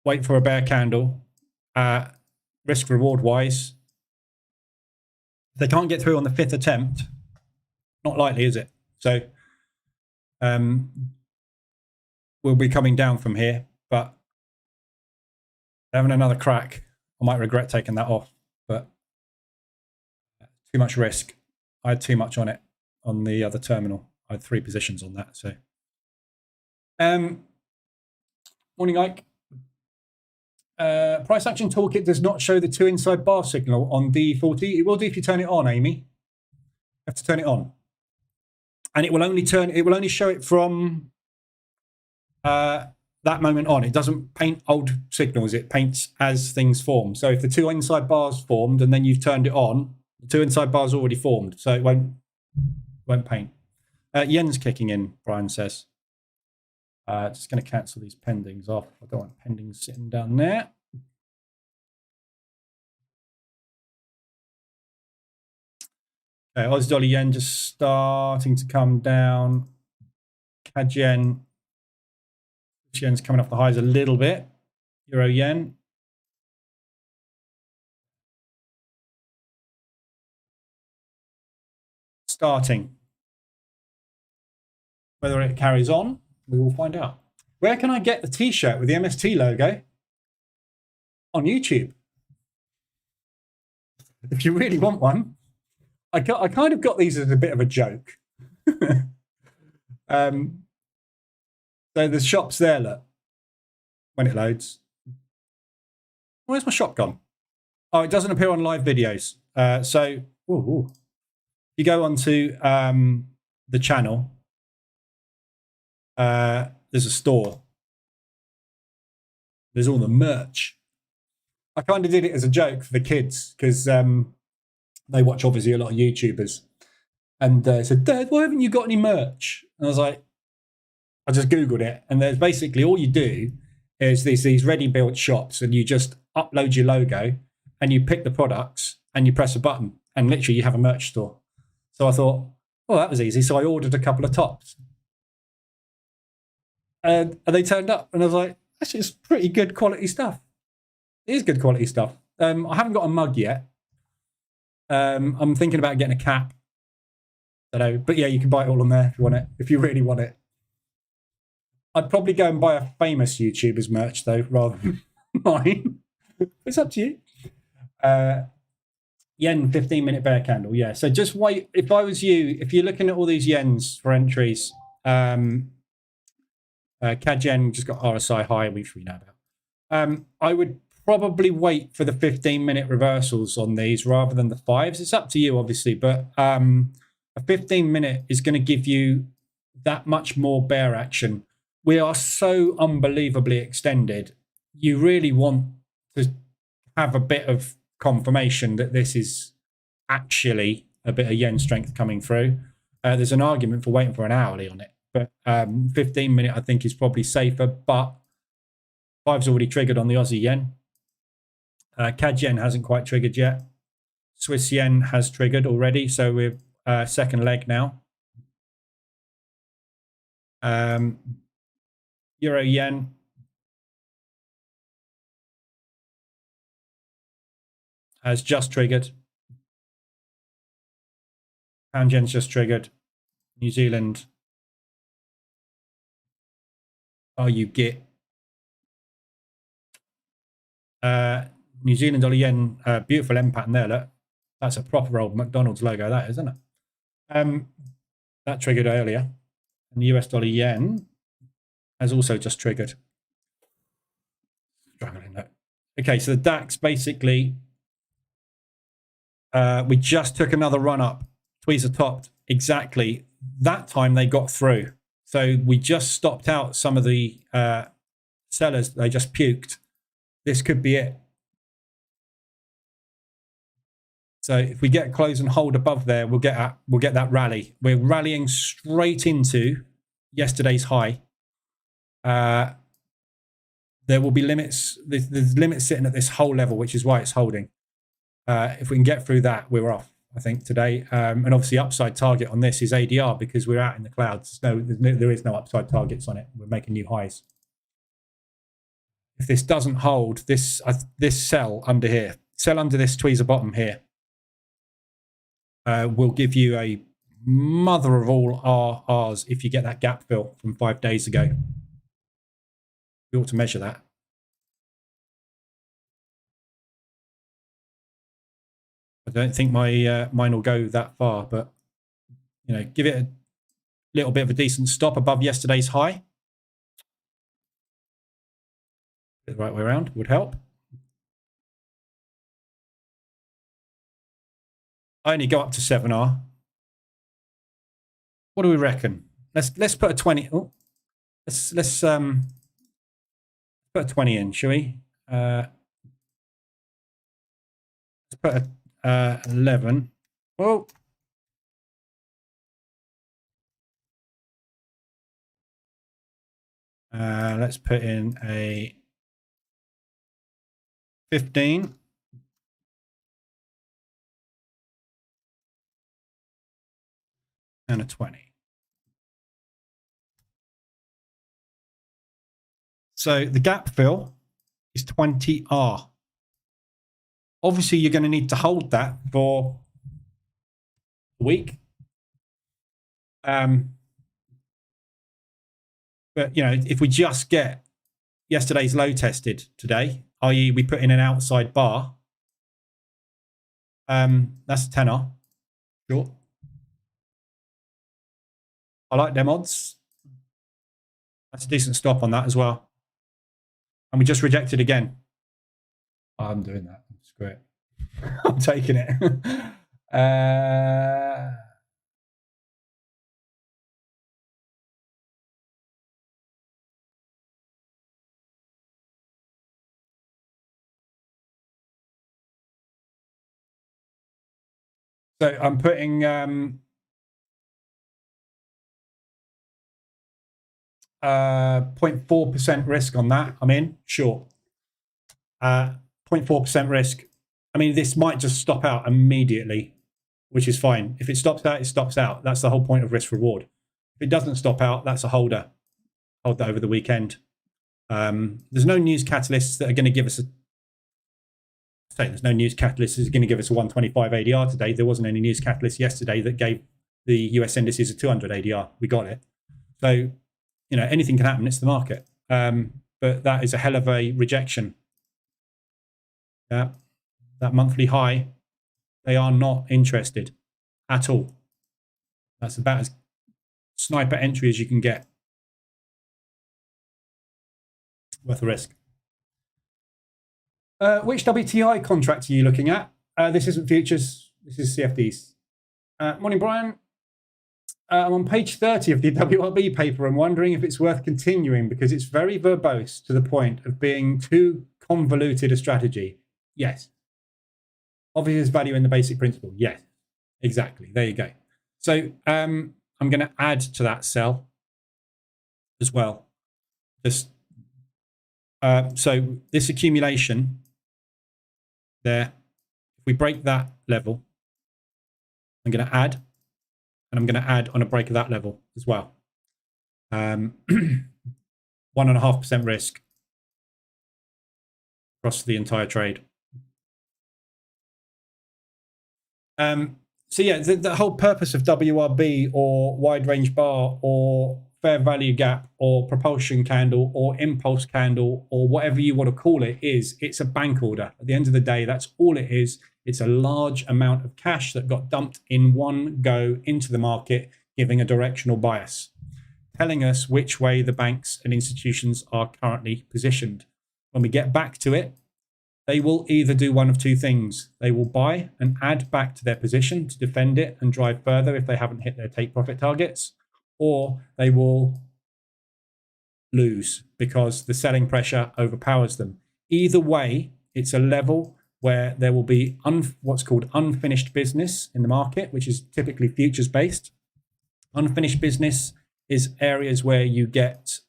wait for a bear candle. Risk reward wise, if they can't get through on the 5th attempt, not likely, is it? So we'll be coming down from here, but having another crack, I might regret taking that off, but too much risk. I had too much on it on the other terminal. I had 3 positions on that. So morning, Ike. Price Action Toolkit does not show the 2 inside bar signal on D40. It will do if you turn it on, Amy. You have to turn it on. And it will only show it from that moment on. It doesn't paint old signals. It paints as things form. So if the 2 inside bars formed and then you've turned it on, the 2 inside bars already formed. So it won't paint. Yen's kicking in, Brian says. Just going to cancel these pendings off. I don't want pendings sitting down there. Okay, Aussie dollar yen just starting to come down. CAD yen. Yen's coming off the highs a little bit. Euro yen. Starting. Whether it carries on, we will find out. Where can I get the t-shirt with the MST logo? On YouTube. If you really want one. I kind of got these as a bit of a joke. So the shop's there, look. When it loads. Where's my shop gone? Oh, it doesn't appear on live videos. So you go onto the channel. There's a store. There's all the merch. I kind of did it as a joke for the kids because they watch obviously a lot of YouTubers. And said, Dad, why haven't you got any merch? And I was like, I just Googled it. And there's basically all you do is these ready-built shops and you just upload your logo and you pick the products and you press a button and literally you have a merch store. So I thought, oh, that was easy. So I ordered a couple of tops. And they turned up and I was like, actually, it's pretty good quality stuff. It is good quality stuff. I haven't got a mug yet. I'm thinking about getting a cap. I don't know, but yeah, you can buy it all on there if you want it, if you really want it. I'd probably go and buy a famous YouTuber's merch though, rather than mine. It's up to you. Yen 15-minute bear candle. Yeah, so just wait. If I was you, if you're looking at all these yens for entries, CAD yen just got RSI high, which we know about. I would probably wait for the 15-minute reversals on these rather than the 5s. It's up to you, obviously, but a 15-minute is going to give you that much more bear action. We are so unbelievably extended. You really want to have a bit of confirmation that this is actually a bit of yen strength coming through. There's an argument for waiting for an hourly on it, but 15-minute I think is probably safer, but 5's already triggered on the Aussie yen. CAD yen hasn't quite triggered yet. Swiss yen has triggered already, so we're second leg now. Euro yen. Has just triggered. Pound yen's just triggered. New Zealand. Oh, you get. New Zealand dollar yen, beautiful M pattern there, look. That's a proper old McDonald's logo, that, isn't it? That triggered earlier. And the US dollar yen has also just triggered. Struggling, look. Okay, so the DAX basically, we just took another run up. Tweezer topped exactly. That time they got through. So we just stopped out some of the sellers. They just puked. This could be it. So if we get close and hold above there, we'll get that rally. We're rallying straight into yesterday's high. there will be limits. There's limits sitting at this whole level, which is why it's holding. If we can get through that, we're off, I think, today. And obviously, upside target on this is ADR because we're out in the clouds. There is no upside targets on it. We're making new highs. If this doesn't hold, this sell under here, sell under this tweezer bottom here, will give you a mother of all R's if you get that gap fill from 5 days ago. You ought to measure that. I don't think mine will go that far, but give it a little bit of a decent stop above yesterday's high. The right way around would help. I only go up to 7R. What do we reckon? Let's put a 20. Oh, let's put a 20 in, shall we? Let's put a 11. Oh. Let's put in a 15. And a 20. So the gap fill is 20R. Obviously, you're going to need to hold that for a week. But, if we just get yesterday's low tested today, i.e. we put in an outside bar, that's a 10R. Sure. I like them odds. That's a decent stop on that as well. And we just rejected again. I'm doing that. Screw it. I'm taking it. So I'm putting 0.4% risk on that. I'm in, sure. 0.4% risk. I mean, this might just stop out immediately, which is fine. If it stops out, it stops out. That's the whole point of risk reward. If it doesn't stop out, that's a holder. Hold that over the weekend. There's no news catalysts that are going to give us there's no news catalyst that's going to give us a 125 ADR today. There wasn't any news catalyst yesterday that gave the US indices a 200 ADR. We got it. So, anything can happen. It's the market. But that is a hell of a rejection. Yeah, that monthly high, they are not interested at all. That's about as sniper entry as you can get. Worth a risk. Which WTI contract are you looking at? This isn't futures. This is CFDs. Morning, Brian. I'm on page 30 of the WRB paper. I'm wondering if it's worth continuing because it's very verbose to the point of being too convoluted a strategy. Yes. Obviously, there's value in the basic principle. Yes, exactly. There you go. So I'm going to add to that sell as well. So this accumulation there, if we break that level, I'm going to add, and I'm going to add on a break of that level as well. 1.5% risk across the entire trade. So yeah, the whole purpose of WRB or wide range bar or fair value gap or propulsion candle or impulse candle or whatever you want to call it is, it's a bank order. At the end of the day, that's all it is. It's a large amount of cash that got dumped in one go into the market, giving a directional bias, telling us which way the banks and institutions are currently positioned. When we get back to it, they will either do one of two things. They will buy and add back to their position to defend it and drive further if they haven't hit their take profit targets, or they will lose because the selling pressure overpowers them. Either way, it's a level where there will be what's called unfinished business in the market, which is typically futures based. Unfinished business is areas where you get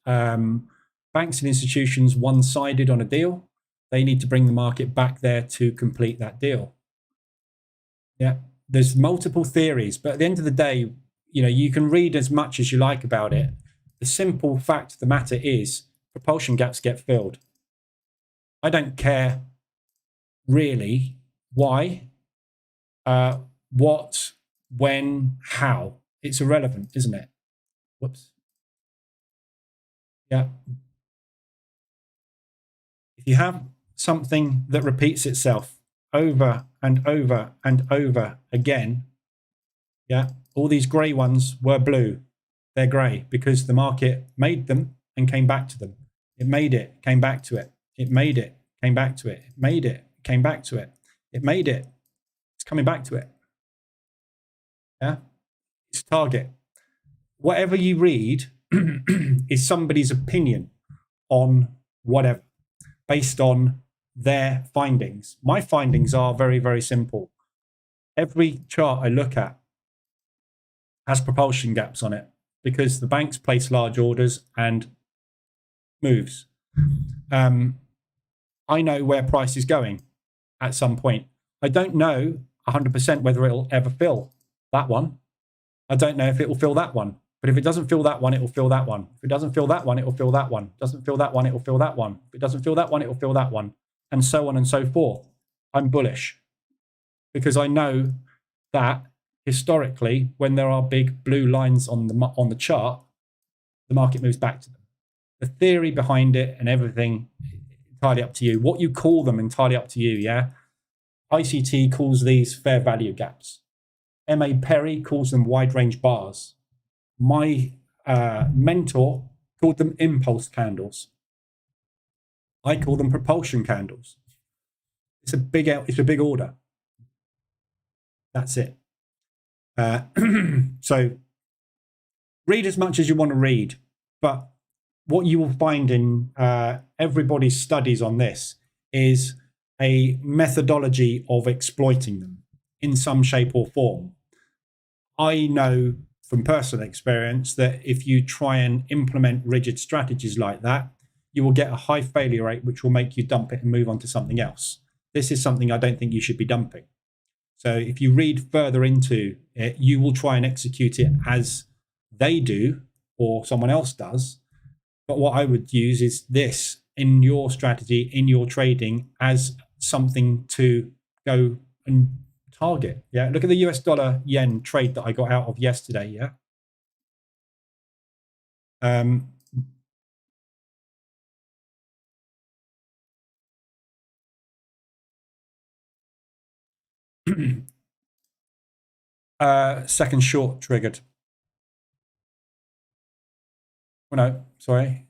banks and institutions one-sided on a deal, they need to bring the market back there to complete that deal. Yeah, there's multiple theories, but at the end of the day, you know, you can read as much as you like about it. The simple fact of the matter is propulsion gaps get filled. I don't care really why, what, when, how. It's irrelevant, isn't it? Whoops. Yeah. If you have something that repeats itself over and over and over again, yeah, all these grey ones were blue. They're grey because the market made them and came back to them. It made it, came back to it. It made it, came back to it. It made it, came back to it. It made it. It's coming back to it. Yeah, it's target. Whatever you read is somebody's opinion on whatever, based on their findings. My findings are very, very simple. Every chart I look at has propulsion gaps on it because the banks place large orders and moves. I know where price is going at some point. I don't know 100% whether it'll ever fill that one. I don't know if it will fill that one. But if it doesn't fill that one, it will fill that one. If it doesn't fill that one, it will fill that one. Doesn't fill that one, it will fill that one. If it doesn't fill that one, it will fill that one. And so on and so forth. I'm bullish because I know that historically, when there are big blue lines on the chart, the market moves back to them. The theory behind it and everything, entirely up to you. What you call them, entirely up to you, yeah? ICT calls these fair value gaps. M.A. Perry calls them wide range bars. My mentor called them impulse candles. I call them propulsion candles. It's a big order. That's it. So read as much as you want to read, but what you will find in everybody's studies on this is a methodology of exploiting them in some shape or form. I know from personal experience that if you try and implement rigid strategies like that, you will get a high failure rate, which will make you dump it and move on to something else. This is something I don't think you should be dumping. So if you read further into it, you will try and execute it as they do or someone else does. But what I would use is this in your strategy, in your trading, as something to go and target. Yeah, look at the US dollar yen trade that I got out of yesterday. Yeah. Second short triggered. Oh no, sorry.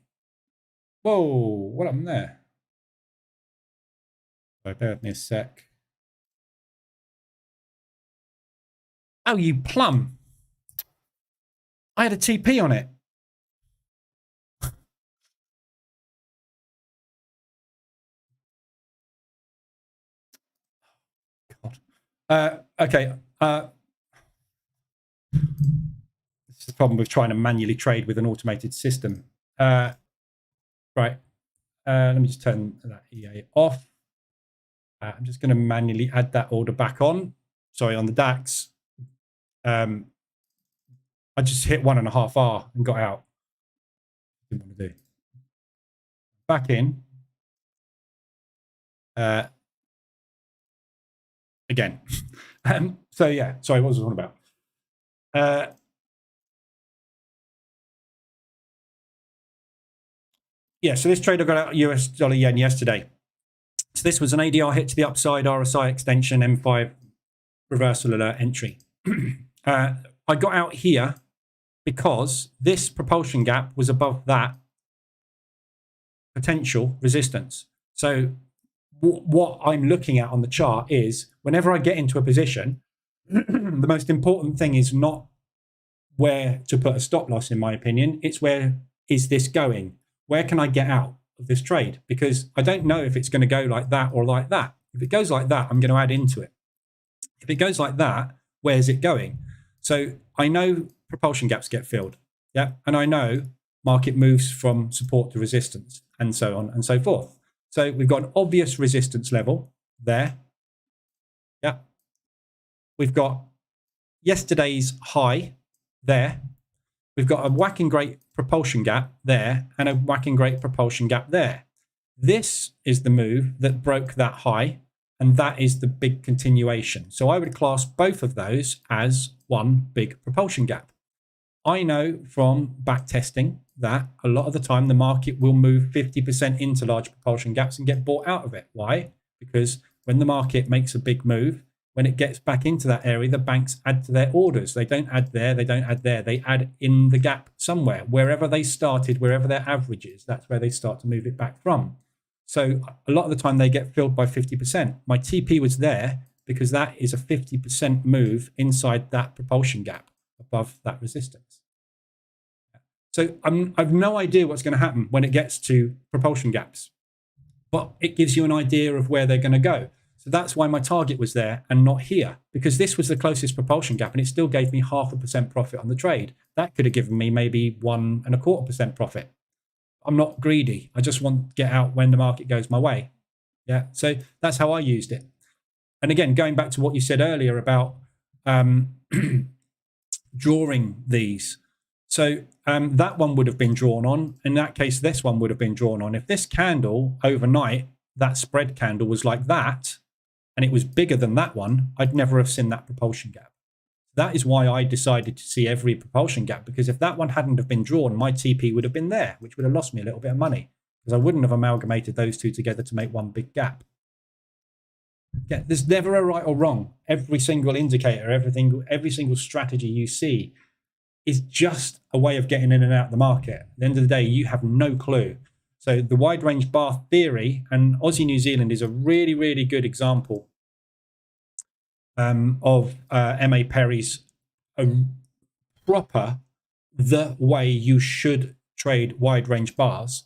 Whoa, what happened there? Sorry, bear with me a sec. Oh, you plum. I had a TP on it. God. Okay. This is the problem with trying to manually trade with an automated system. Right. Let me just turn that EA off. I'm just going to manually add that order back on. Sorry, on the DAX. I just hit 1.5R and got out. Didn't want to do. Back in. Again. So yeah, sorry, what was I on about? Yeah, so this trader got out US dollar yen yesterday. So this was an ADR hit to the upside, RSI extension, M5 reversal alert entry. I got out here because this propulsion gap was above that potential resistance. So what I'm looking at on the chart is whenever I get into a position, the most important thing is not where to put a stop loss, in my opinion. It's where is this going? Where can I get out of this trade? Because I don't know if it's going to go like that or like that. If it goes like that, I'm going to add into it. If it goes like that, where's it going? So I know propulsion gaps get filled. Yeah. And I know market moves from support to resistance, and so on and so forth. So we've got an obvious resistance level there. Yeah. We've got yesterday's high there. We've got a whacking great propulsion gap there and a whacking great propulsion gap there. This is the move that broke that high, and that is the big continuation. So I would class both of those as one big propulsion gap. I know from back testing that a lot of the time the market will move 50% into large propulsion gaps and get bought out of it. Why? Because when the market makes a big move, when it gets back into that area, the banks add to their orders. They don't add there, they don't add there. They add in the gap somewhere. Wherever they started, wherever their average is, that's where they start to move it back from. So a lot of the time they get filled by 50%. My TP was there because that is a 50% move inside that propulsion gap above that resistance. So I've no idea what's going to happen when it gets to propulsion gaps, but it gives you an idea of where they're going to go. So that's why my target was there and not here, because this was the closest propulsion gap and it still gave me 0.5% profit on the trade. That could have given me maybe 1.25% profit. I'm not greedy. I just want to get out when the market goes my way. Yeah. So that's how I used it. And again, going back to what you said earlier about drawing these. So that one would have been drawn on. In that case, this one would have been drawn on. If this candle overnight, that spread candle was like that, and it was bigger than that one, I'd never have seen that propulsion gap. That is why I decided to see every propulsion gap, because if that one hadn't have been drawn, my TP would have been there, which would have lost me a little bit of money, because I wouldn't have amalgamated those two together to make one big gap. Yeah, there's never a right or wrong. Every single indicator, every single strategy you see is just a way of getting in and out of the market. At the end of the day, you have no clue. So the wide range bar theory, and Aussie New Zealand is a really, really good example of M.A. Perry's proper, the way you should trade wide range bars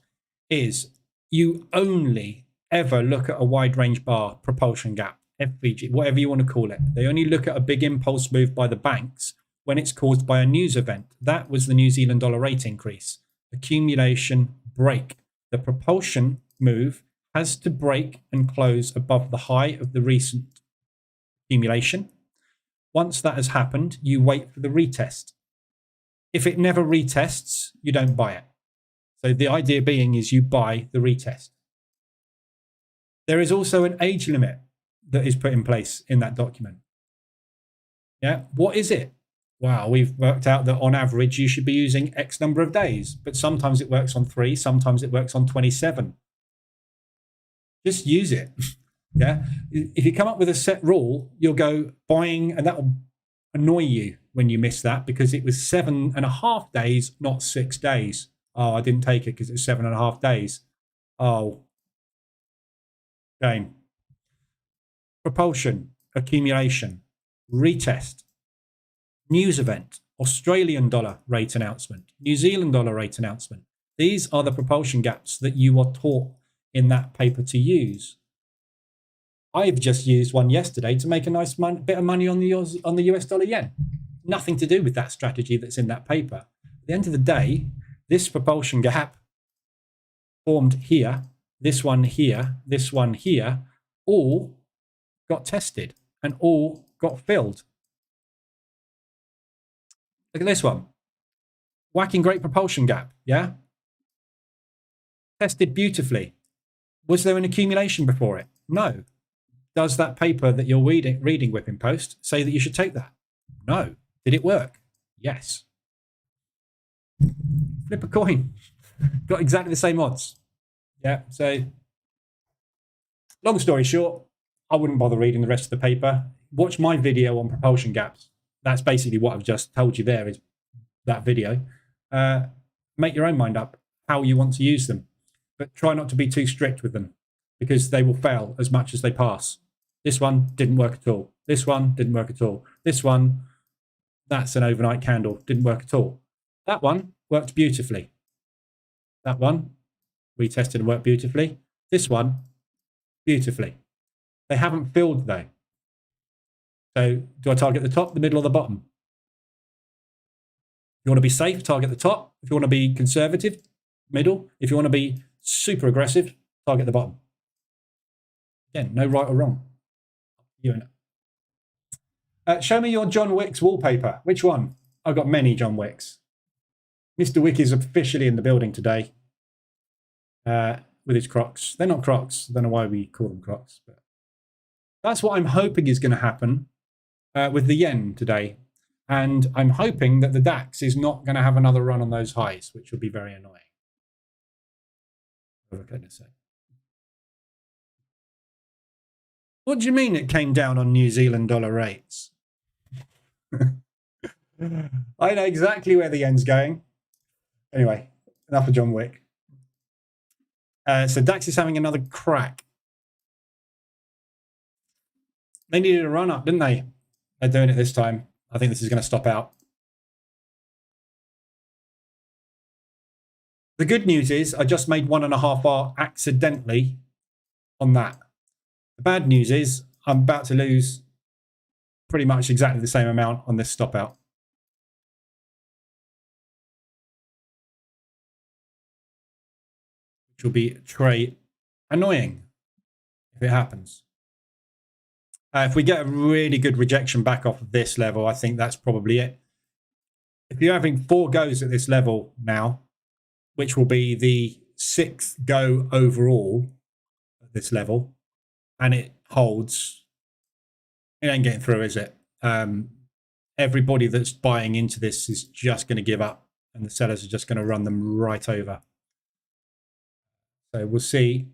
is you only ever look at a wide range bar propulsion gap, FVG, whatever you want to call it. They only look at a big impulse move by the banks when it's caused by a news event. That was the New Zealand dollar rate increase. Accumulation break. The propulsion move has to break and close above the high of the recent accumulation. Once that has happened, you wait for the retest. If it never retests, you don't buy it. So the idea being is you buy the retest. There is also an age limit that is put in place in that document. Yeah, what is it? Wow, we've worked out that on average you should be using X number of days, but sometimes it works on 3, sometimes it works on 27. Just use it. Yeah, if you come up with a set rule, you'll go buying, and that will annoy you when you miss that, because it was 7.5 days, not 6 days. Oh, I didn't take it because it was 7.5 days. Oh, shame. Propulsion, accumulation, retest, news event, Australian dollar rate announcement, New Zealand dollar rate announcement. These are the propulsion gaps that you are taught in that paper to use. I've just used one yesterday to make a nice bit of money on the US dollar yen. Nothing to do with that strategy that's in that paper. At the end of the day, this propulsion gap formed here, this one here, this one here, all got tested and all got filled. Look at this one. Whacking great propulsion gap, yeah? Tested beautifully. Was there an accumulation before it? No. Does that paper that you're reading Whipping Post say that you should take that? No. Did it work? Yes. Flip a coin. Got exactly the same odds. Yeah, so long story short, I wouldn't bother reading the rest of the paper. Watch my video on propulsion gaps. That's basically what I've just told you there, is that video. Make your own mind up how you want to use them, but try not to be too strict with them, because they will fail as much as they pass. This one didn't work at all. This one didn't work at all. This one, that's an overnight candle, didn't work at all. That one worked beautifully. That one, retested and worked beautifully. This one, beautifully. They haven't filled though. So do I target the top, the middle, or the bottom? you want to be safe, target the top. If you want to be conservative, middle. If you want to be super aggressive, target the bottom. Again, no right or wrong. Show me your John Wick's wallpaper. Which one? I've got many John Wicks. Mr. Wick is officially in the building today with his Crocs. They're not Crocs. I don't know why we call them Crocs, but that's what I'm hoping is going to happen with the yen today. And I'm hoping that the DAX is not going to have another run on those highs, which will be very annoying. What do you mean it came down on New Zealand dollar rates? I know exactly where the yen's going. Anyway, enough of John Wick. So DAX is having another crack. They needed a run up, didn't they? They're doing it this time. I think this is going to stop out. The good news is I just made 1.5 bar accidentally on that. The bad news is I'm about to lose pretty much exactly the same amount on this stop out. Which will be very annoying if it happens. If we get a really good rejection back off of this level, I think that's probably it. If you're having 4 goes at this level now, which will be the 6th go overall at this level, and it holds, it ain't getting through, is it? Everybody that's buying into this is just going to give up, and the sellers are just going to run them right over. So we'll see.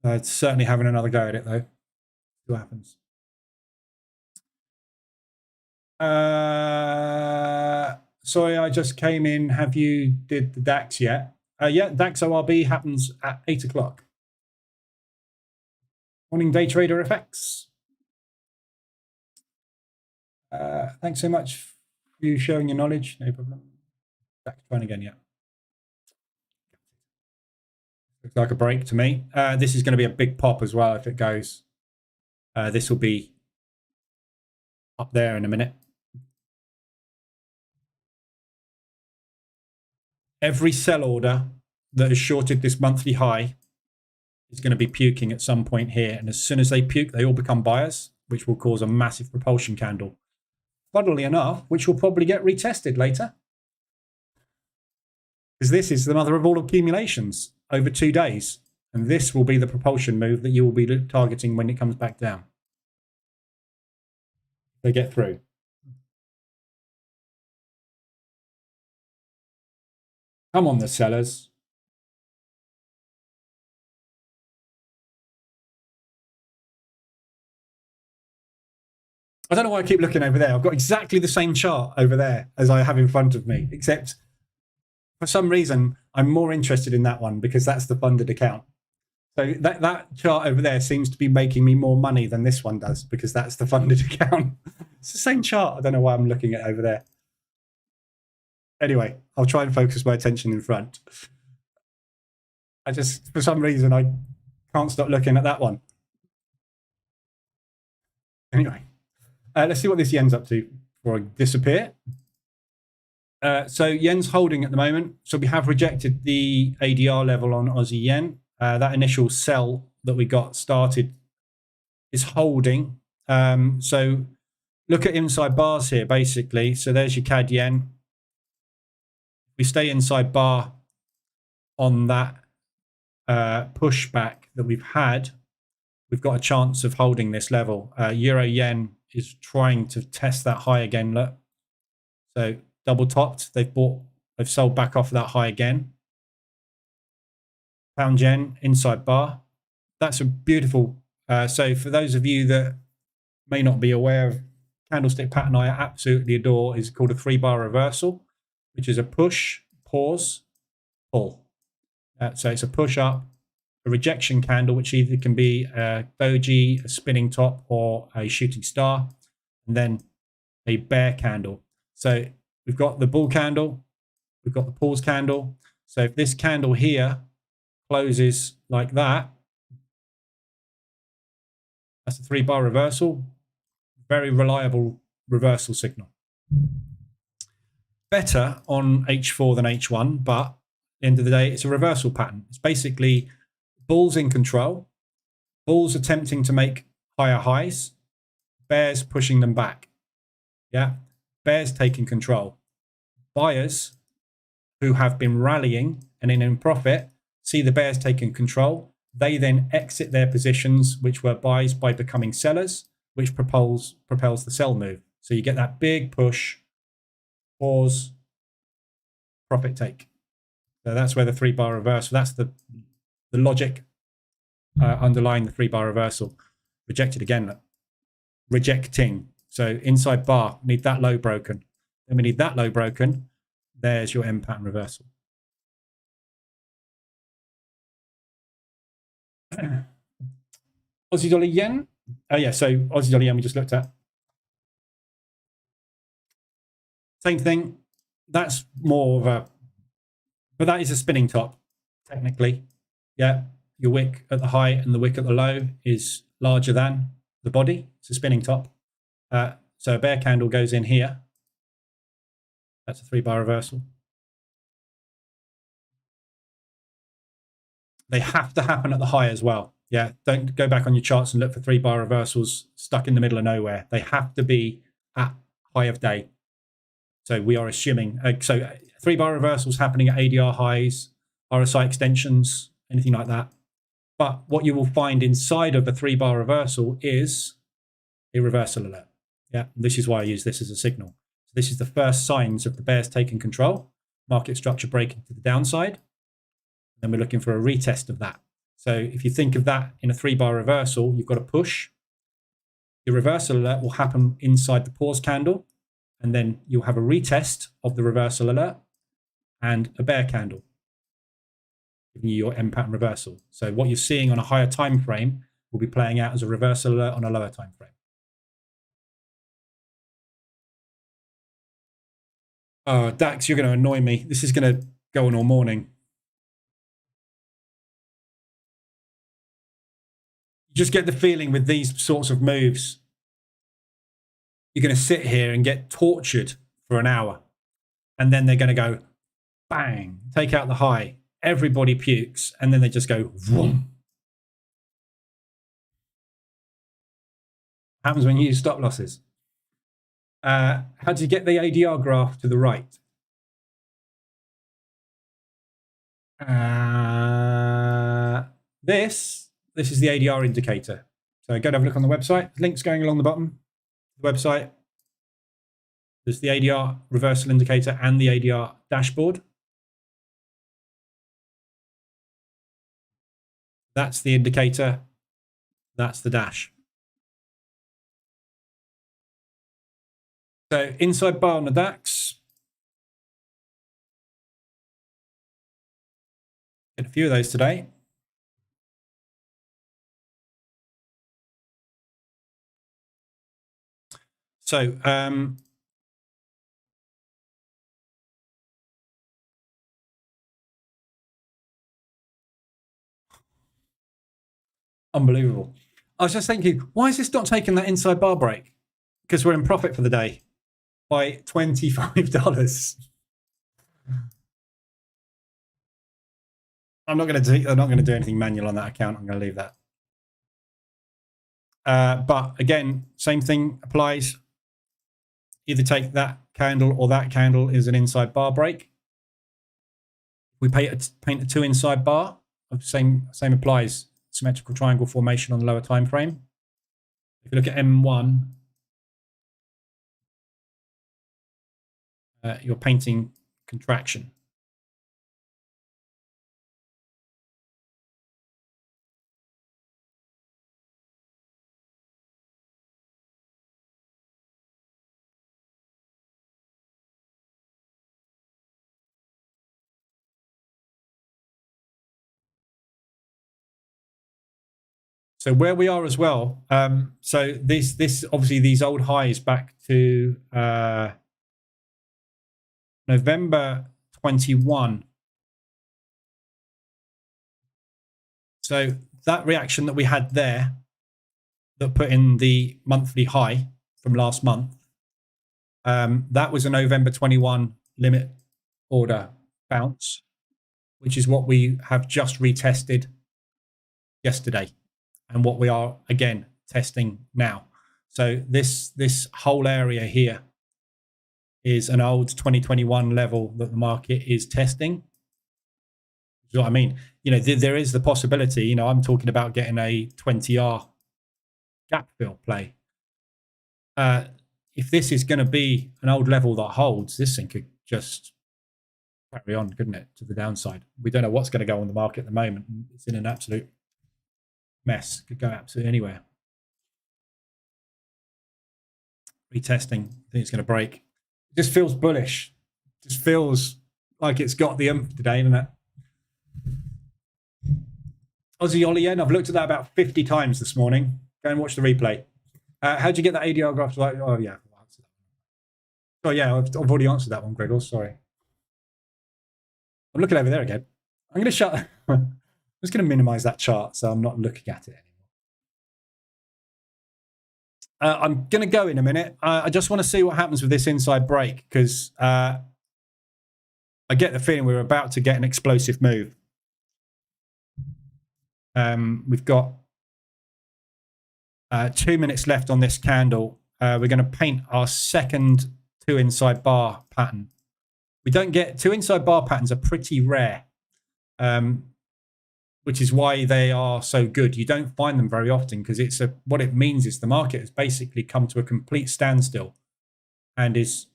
It's certainly having another go at it, though. See what happens. Sorry, I just came in. Have you did the DAX yet? Yeah, DAX ORB happens at 8 o'clock. Morning, Day Trader FX. Thanks so much for you sharing your knowledge. No problem. DAX trying again, yeah. Looks like a break to me. This is going to be a big pop as well if it goes. This will be up there in a minute. Every sell order that has shorted this monthly high is going to be puking at some point here. And as soon as they puke, they all become buyers, which will cause a massive propulsion candle. Funnily enough, which will probably get retested later. Because this is the mother of all accumulations over 2 days. And this will be the propulsion move that you will be targeting when it comes back down. They get through. Come on, the sellers. I don't know why I keep looking over there. I've got exactly the same chart over there as I have in front of me, except for some reason, I'm more interested in that one because that's the funded account. So that chart over there seems to be making me more money than this one does because that's the funded account. It's the same chart. I don't know why I'm looking at over there. Anyway, I'll try and focus my attention in front. I just, for some reason, I can't stop looking at that one. Anyway, let's see what this yen's up to before I disappear. So yen's holding at the moment. So we have rejected the ADR level on Aussie yen. That initial sell that we got started is holding. So look at inside bars here, basically. So there's your CAD yen. We stay inside bar on that pushback that we've had. We've got a chance of holding this level. Euro yen is trying to test that high again. Look, so double topped. They've sold back off that high again. Pound yen inside bar. That's a beautiful. So for those of you that may not be aware of candlestick pattern, I absolutely adore is called a 3-bar reversal, which is a push, pause, pull. So it's a push up, a rejection candle, which either can be a doji, a spinning top, or a shooting star, and then a bear candle. So we've got the bull candle, we've got the pause candle. So if this candle here closes like that, that's a 3-bar reversal. Very reliable reversal signal. better on H4 than H1, but at the end of the day, it's a reversal pattern. It's basically bulls in control, bulls attempting to make higher highs, bears pushing them back. Yeah, bears taking control. Buyers who have been rallying and in profit see the bears taking control. They then exit their positions, which were buys, by becoming sellers, which propels the sell move. So you get that big push, pause, profit take. So that's where the 3-bar reversal, that's the logic underlying the 3-bar reversal. Rejected again, rejecting. So inside bar, need that low broken. Then we need that low broken. There's your M pattern reversal. Aussie dollar yen. Oh yeah, so Aussie dollar yen we just looked at. Same thing. That's more of a, but that is a spinning top, technically. Yeah, your wick at the high and the wick at the low is larger than the body. It's a spinning top. So a bear candle goes in here. That's a 3-bar reversal. They have to happen at the high as well. Yeah, don't go back on your charts and look for 3-bar reversals stuck in the middle of nowhere. They have to be at high of day. So we are assuming, so 3-bar reversals happening at ADR highs, RSI extensions, anything like that. But what you will find inside of a 3-bar reversal is a reversal alert. Yeah, this is why I use this as a signal. So this is the first signs of the bears taking control, market structure breaking to the downside. Then we're looking for a retest of that. So if you think of that in a 3-bar reversal, you've got a push. The reversal alert will happen inside the pause candle, and then you'll have a retest of the reversal alert and a bear candle, giving you your M pattern reversal. So what you're seeing on a higher time frame will be playing out as a reversal alert on a lower time frame. DAX, you're going to annoy me. This is going to go on all morning. You just get the feeling with these sorts of moves, you're going to sit here and get tortured for an hour. And then they're going to go, bang, take out the high. Everybody pukes. And then they just go, vroom. Happens when you use stop losses. How do you get the ADR graph to the right? This is the ADR indicator. So go and have a look on the website. Links going along the bottom. The website. There's the ADR reversal indicator and the ADR dashboard. That's the indicator. That's the dash. So inside bar on the DAX. Get a few of those today. So unbelievable. I was just thinking, why is this not taking that inside bar break? Because we're in profit for the day by $25. I'm not going to do anything manual on that account. I'm going to leave that. But again, same thing applies. Either take that candle or that candle is an inside bar break. We paint a 2 inside bar. Same applies. Symmetrical triangle formation on the lower time frame. If you look at M1, you're painting contraction. So where we are as well. So this obviously these old highs back to November 21. So that reaction that we had there, that put in the monthly high from last month, that was a November 21 limit order bounce, which is what we have just retested yesterday and what we are again testing now. So this whole area here is an old 2021 level that the market is testing. You know what I mean? You know, there is the possibility, you know, I'm talking about getting a 20R gap fill play. If this is going to be an old level that holds, this thing could just carry on, couldn't it, to the downside? We don't know what's going to go on the market at the moment. It's in an absolute mess. Could go absolutely anywhere. Retesting. I think it's going to break. It just feels bullish. It just feels like it's got the today, doesn't it? Aussie Ollie Yen, I've looked at that about 50 times this morning. Go and watch the replay. How'd you get that ADR graph? Like, oh, yeah. Oh, yeah, I've already answered that one, Gregor. Sorry. I'm looking over there again. I'm going to shut. I'm just going to minimize that chart so I'm not looking at it anymore. I'm going to go in a minute. I just want to see what happens with this inside break because I get the feeling we're about to get an explosive move. We've got 2 minutes left on this candle. We're going to paint our second 2 inside bar pattern. We don't get 2 inside bar patterns are pretty rare, which is why they are so good. You don't find them very often because what it means is the market has basically come to a complete standstill and is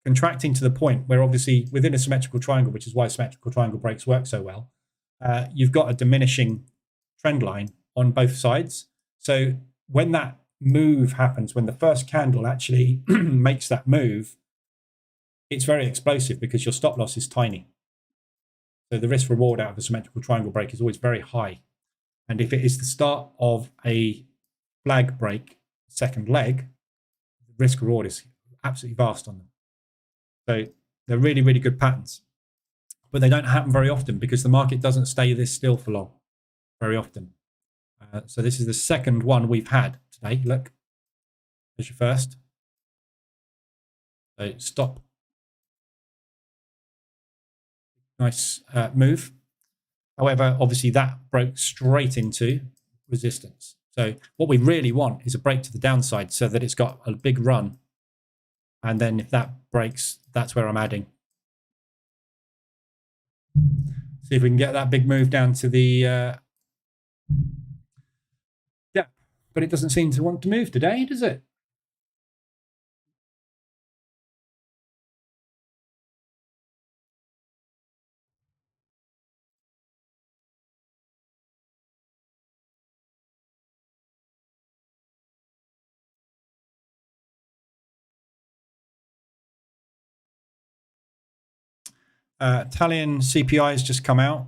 contracting to the point where obviously within a symmetrical triangle, which is why symmetrical triangle breaks work so well, you've got a diminishing trend line on both sides. So when that move happens, when the first candle actually makes that move, it's very explosive because your stop loss is tiny. So the risk reward out of a symmetrical triangle break is always very high. And if it is the start of a flag break, second leg, the risk reward is absolutely vast on them. So they're really, really good patterns. But they don't happen very often because the market doesn't stay this still for long very often. So this is the second one we've had today. Look, there's your first. So stop. Nice move. However, obviously that broke straight into resistance. So what we really want is a break to the downside so that it's got a big run. And then if that breaks, that's where I'm adding. See if we can get that big move down to the yeah, but it doesn't seem to want to move today, does it? Italian CPI has just come out.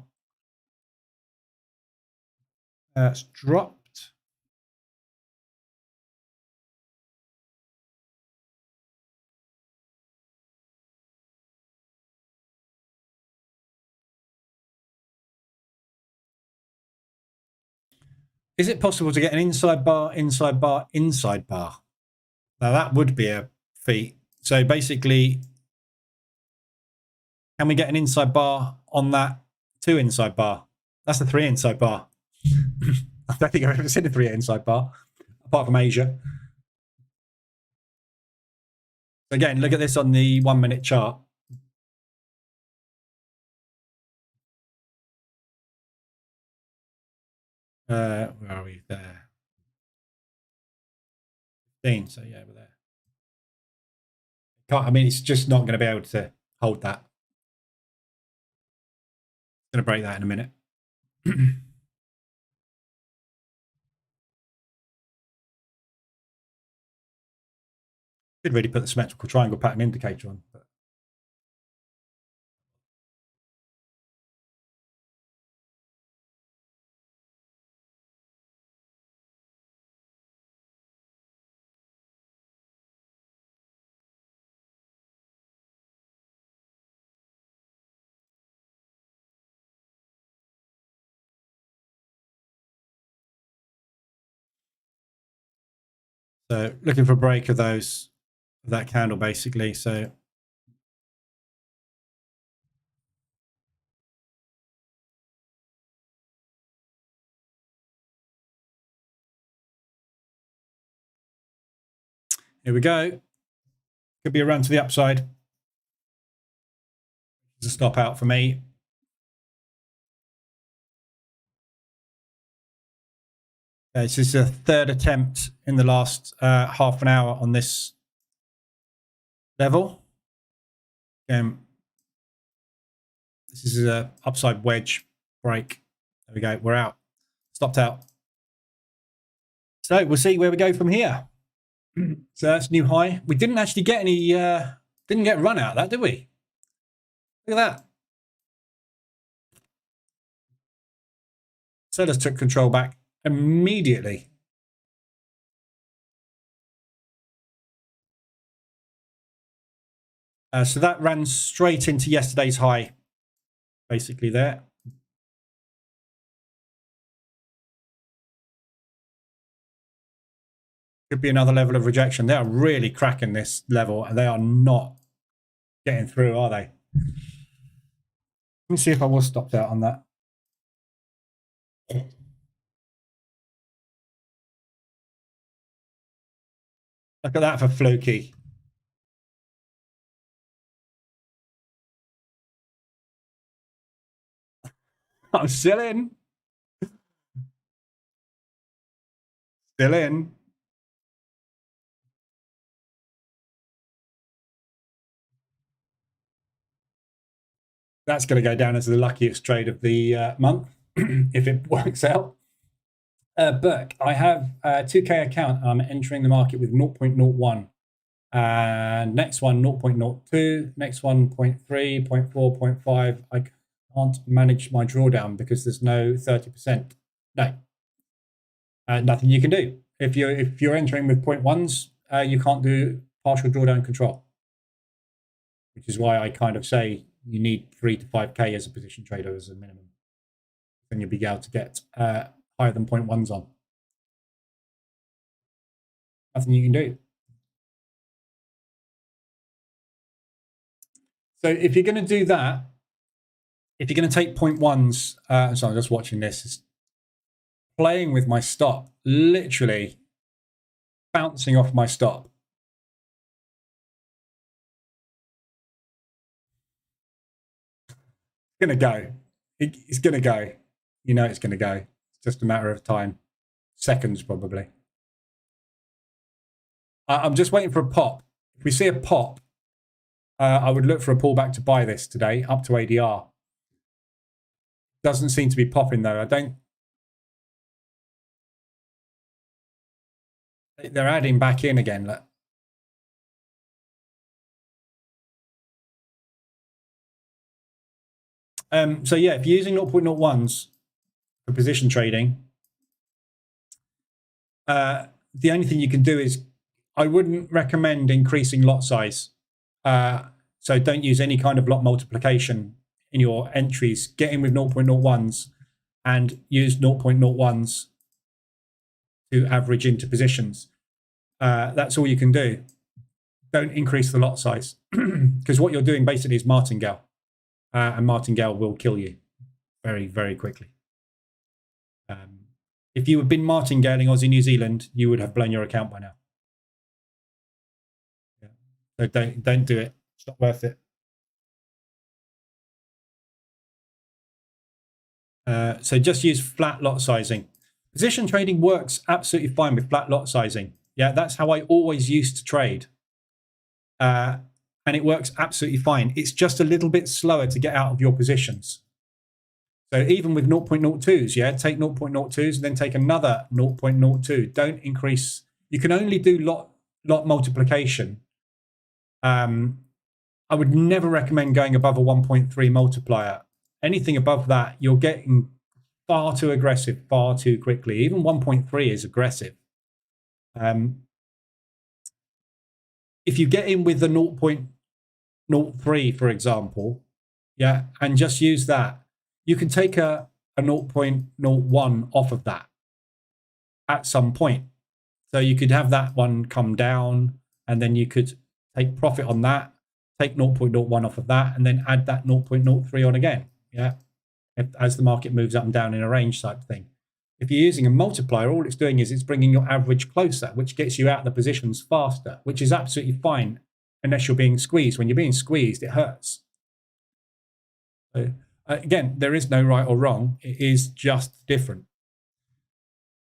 It's dropped. Is it possible to get an inside bar, inside bar, inside bar? Now that would be a feat. So basically, can we get an inside bar on that 2 inside bar? That's the 3 inside bar. I don't think I've ever seen a 3 inside bar, apart from Asia. Again, look at this on the 1 minute chart. Where are we there? 15, so yeah, we're there. I mean, it's just not going to be able to hold that. It's going to break that in a minute. Should really put the symmetrical triangle pattern indicator on. But so looking for a break of that candle basically. So Here we go. Could be a run to the upside. It's a stop out for me. This is a third attempt in the last half an hour on this level. This is a upside wedge break. There we go. We're out. Stopped out. So we'll see where we go from here. So that's new high. We didn't actually get any, didn't get run out of that, did we? Look at that. Sellers took control back immediately. So that ran straight into yesterday's high, basically there. Could be another level of rejection. They are really cracking this level and they are not getting through, are they? Let me see if I was stopped out on that. Look at that for fluky. I'm still in. Still in. That's going to go down as the luckiest trade of the month if it works out. Burke, I have a 2K account. I'm entering the market with 0.01. And next one 0.02. Next one 0.3, 0.4, 0.5. I can't manage my drawdown because there's no 30%. No. Nothing you can do. If you're entering with 0.1s, you can't do partial drawdown control. Which is why I kind of say you need 3 to 5K as a position trader as a minimum. Then you'll be able to get higher than 0.1s on. Nothing you can do. So if you're going to do that, if you're going to take 0.1s, so I'm just watching this, it's playing with my stop, literally bouncing off my stop. It's going to go. It's going to go. You know it's going to go. It's just a matter of time. Seconds, probably. I'm just waiting for a pop. If we see a pop, I would look for a pullback to buy this today, up to ADR. Doesn't seem to be popping, though. They're adding back in again. Look. So yeah, if you're using 0.01s for position trading, the only thing you can do is, I wouldn't recommend increasing lot size. So don't use any kind of lot multiplication in your entries. Get in with 0.01s and use 0.01s to average into positions. That's all you can do. Don't increase the lot size because what you're doing basically is martingale. And martingale will kill you very, very quickly. If you had been martingaling Aussie New Zealand, you would have blown your account by now. Yeah. So don't do it. It's not worth it. So just use flat lot sizing. Position trading works absolutely fine with flat lot sizing. Yeah, that's how I always used to trade. And it works absolutely fine. It's just a little bit slower to get out of your positions. So even with 0.02s, yeah, take 0.02s and then take another 0.02. Don't increase. You can only do lot multiplication. I would never recommend going above a 1.3 multiplier. Anything above that, you're getting far too aggressive, far too quickly. Even 1.3 is aggressive. If you get in with the 0.03, for example, yeah, and just use that, you can take a 0.01 off of that at some point. So you could have that one come down and then you could take profit on that, take 0.01 off of that, and then add that 0.03 on again. Yeah, as the market moves up and down in a range type thing. If you're using a multiplier, all it's doing is it's bringing your average closer, which gets you out of the positions faster, which is absolutely fine unless you're being squeezed. When you're being squeezed, it hurts. So, again, there is no right or wrong. It is just different.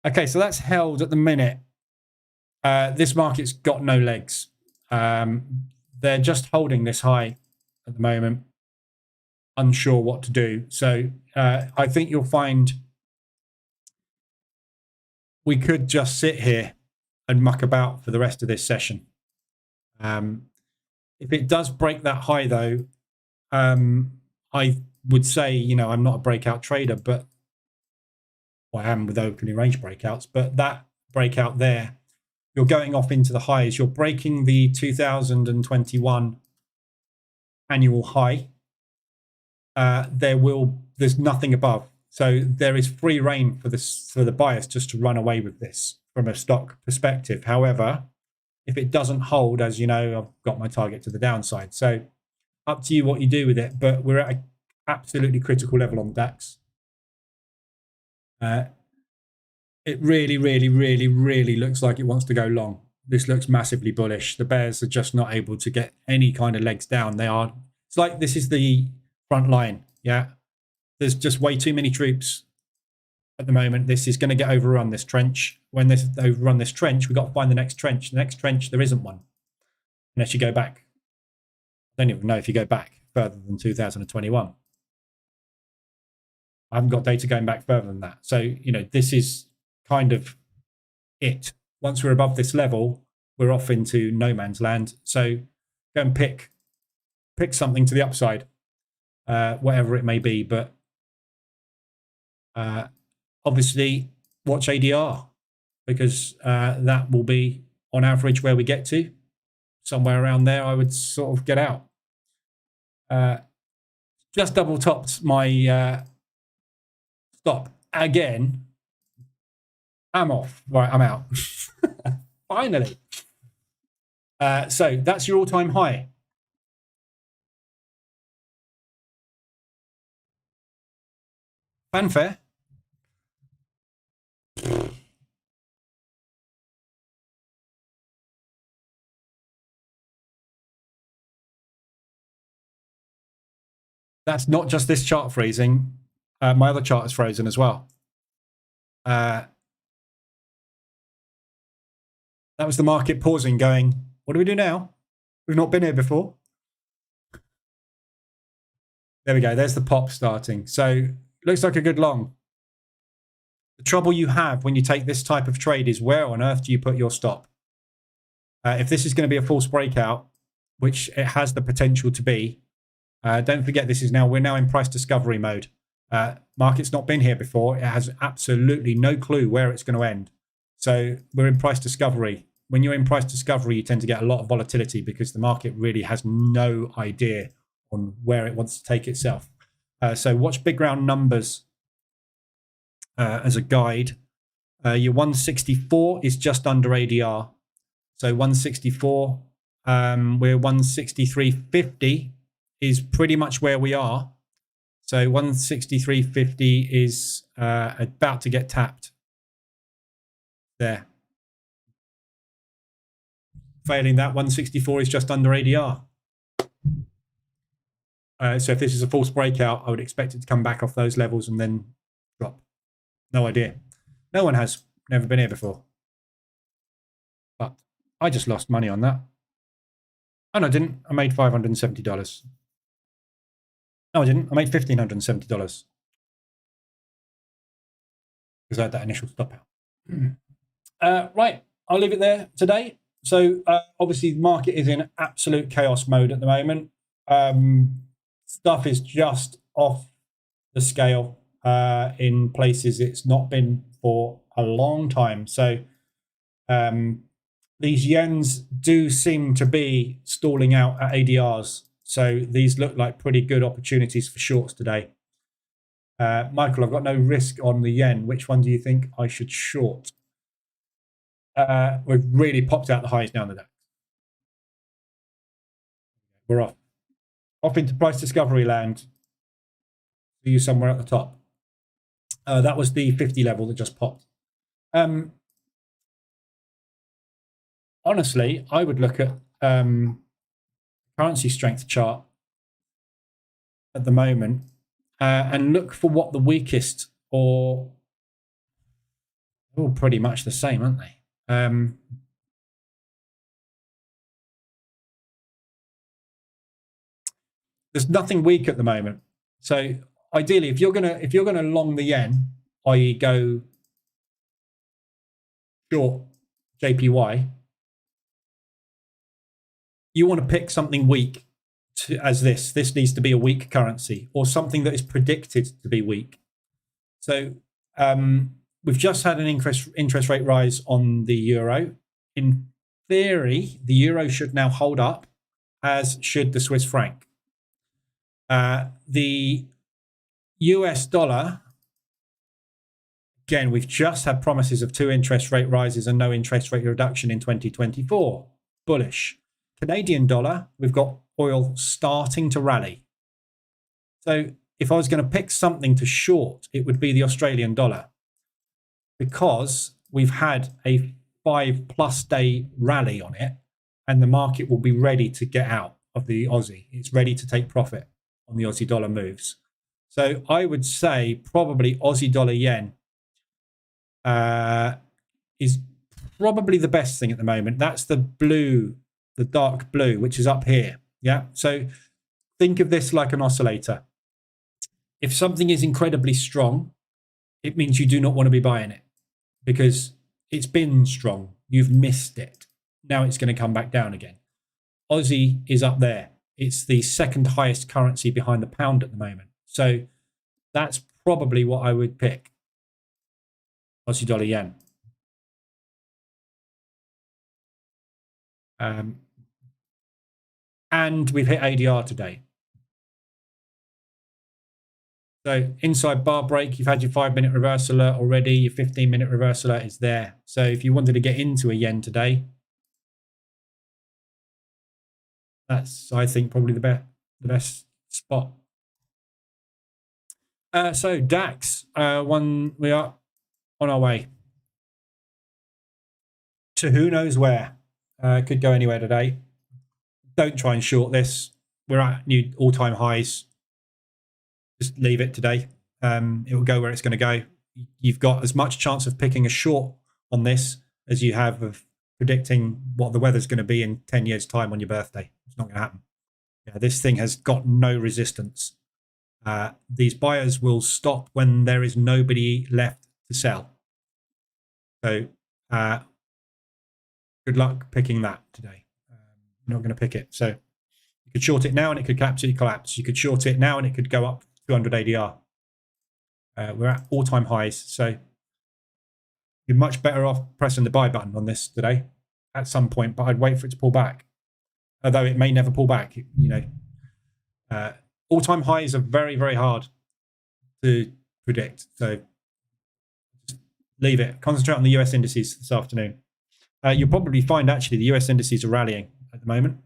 Okay, so that's held at the minute. This market's got no legs. They're just holding this high at the moment, unsure what to do. So I think you'll find we could just sit here and muck about for the rest of this session. If it does break that high, though, I would say, you know, I'm not a breakout trader, but I am with opening range breakouts. But that breakout there, you're going off into the highs. You're breaking the 2021 annual high. There's nothing above. So there is free reign for the buyers just to run away with this from a stock perspective. However, if it doesn't hold, as you know, I've got my target to the downside. So up to you what you do with it. But we're at an absolutely critical level on DAX. It really, really, really, really looks like it wants to go long. This looks massively bullish. The bears are just not able to get any kind of legs down. It's like this is the front line. Yeah. There's just way too many troops at the moment. This is going to get overrun, this trench. When this overrun this trench, we've got to find the next trench. The next trench, there isn't one. Unless you go back. I don't even know if you go back further than 2021. I haven't got data going back further than that. So, you know, this is kind of it. Once we're above this level, we're off into no man's land. So go and pick something to the upside, whatever it may be. But obviously watch ADR, because that will be on average where we get to. Somewhere around there, I would sort of get out. Just double topped my stop again. I'm off. Right, I'm out. Finally. So that's your all-time high. Fanfare. That's not just this chart freezing. My other chart is frozen as well. That was the market pausing, going, what do we do now? We've not been here before. There we go. There's the pop starting. So looks like a good long. The trouble you have when you take this type of trade is, where on earth do you put your stop? If this is going to be a false breakout, which it has the potential to be, don't forget we're now in price discovery mode. Market's not been here before. It has absolutely no clue where it's going to end. So we're in price discovery. When you're in price discovery, you tend to get a lot of volatility because the market really has no idea on where it wants to take itself. So watch big round numbers as a guide. Your 164 is just under ADR. So 164, we're 163.50 is pretty much where we are. So 163.50 is about to get tapped. There. Failing that, 164 is just under ADR. So if this is a false breakout, I would expect it to come back off those levels and then drop. No idea. No one has. Never been here before. But I just lost money on that. Oh, no, I didn't. I made $570. No, I didn't. I made $1,570. Because I had that initial stop out. Right. I'll leave it there today. So obviously the market is in absolute chaos mode at the moment. Stuff is just off the scale in places it's not been for a long time. So these yens do seem to be stalling out at ADRs. So these look like pretty good opportunities for shorts today. Michael, I've got no risk on the yen. Which one do you think I should short? We've really popped out the highs now in the DAX. We're off. Off into price discovery land. See you somewhere at the top. That was the 50 level that just popped. Honestly, I would look at currency strength chart at the moment and look for what the weakest, or they're all pretty much the same, aren't they? There's nothing weak at the moment. So ideally, if you're gonna long the yen, i.e. go short JPY, you want to pick something weak as this. This needs to be a weak currency or something that is predicted to be weak. So we've just had an interest rate rise on the euro. In theory, the euro should now hold up, as should the Swiss franc. The US dollar, again, we've just had promises of 2 interest rate rises and no interest rate reduction in 2024. Bullish. Canadian dollar, we've got oil starting to rally. So if I was going to pick something to short, it would be the Australian dollar, because we've had a 5+ day rally on it and the market will be ready to get out of the Aussie. It's ready to take profit on the Aussie dollar moves. So I would say probably Aussie dollar yen is probably the best thing at the moment. That's the blue, the dark blue, which is up here. Yeah. So think of this like an oscillator. If something is incredibly strong, it means you do not want to be buying it because it's been strong. You've missed it. Now it's going to come back down again. Aussie is up there. It's the second highest currency behind the pound at the moment. So that's probably what I would pick. Aussie dollar yen. And we've hit ADR today. So inside bar break, you've had your 5-minute reverse alert already. Your 15-minute reverse alert is there. So if you wanted to get into a yen today, that's, I think, probably the best spot. So DAX, we are on our way to who knows where. Could go anywhere today. Don't try and short this. We're at new all-time highs. Just leave it today. It will go where it's going to go. You've got as much chance of picking a short on this as you have of predicting what the weather's going to be in 10 years' time on your birthday. It's not going to happen. Yeah, this thing has got no resistance. These buyers will stop when there is nobody left to sell. So good luck picking that today. I'm not going to pick it. So you could short it now and it could absolutely collapse. You could short it now and it could go up 200 ADR. We're at all-time highs. So you're much better off pressing the buy button on this today at some point, but I'd wait for it to pull back. Although it may never pull back, you know. All-time highs are very, very hard to predict. So just leave it. Concentrate on the US indices this afternoon. You'll probably find actually the US indices are rallying at the moment.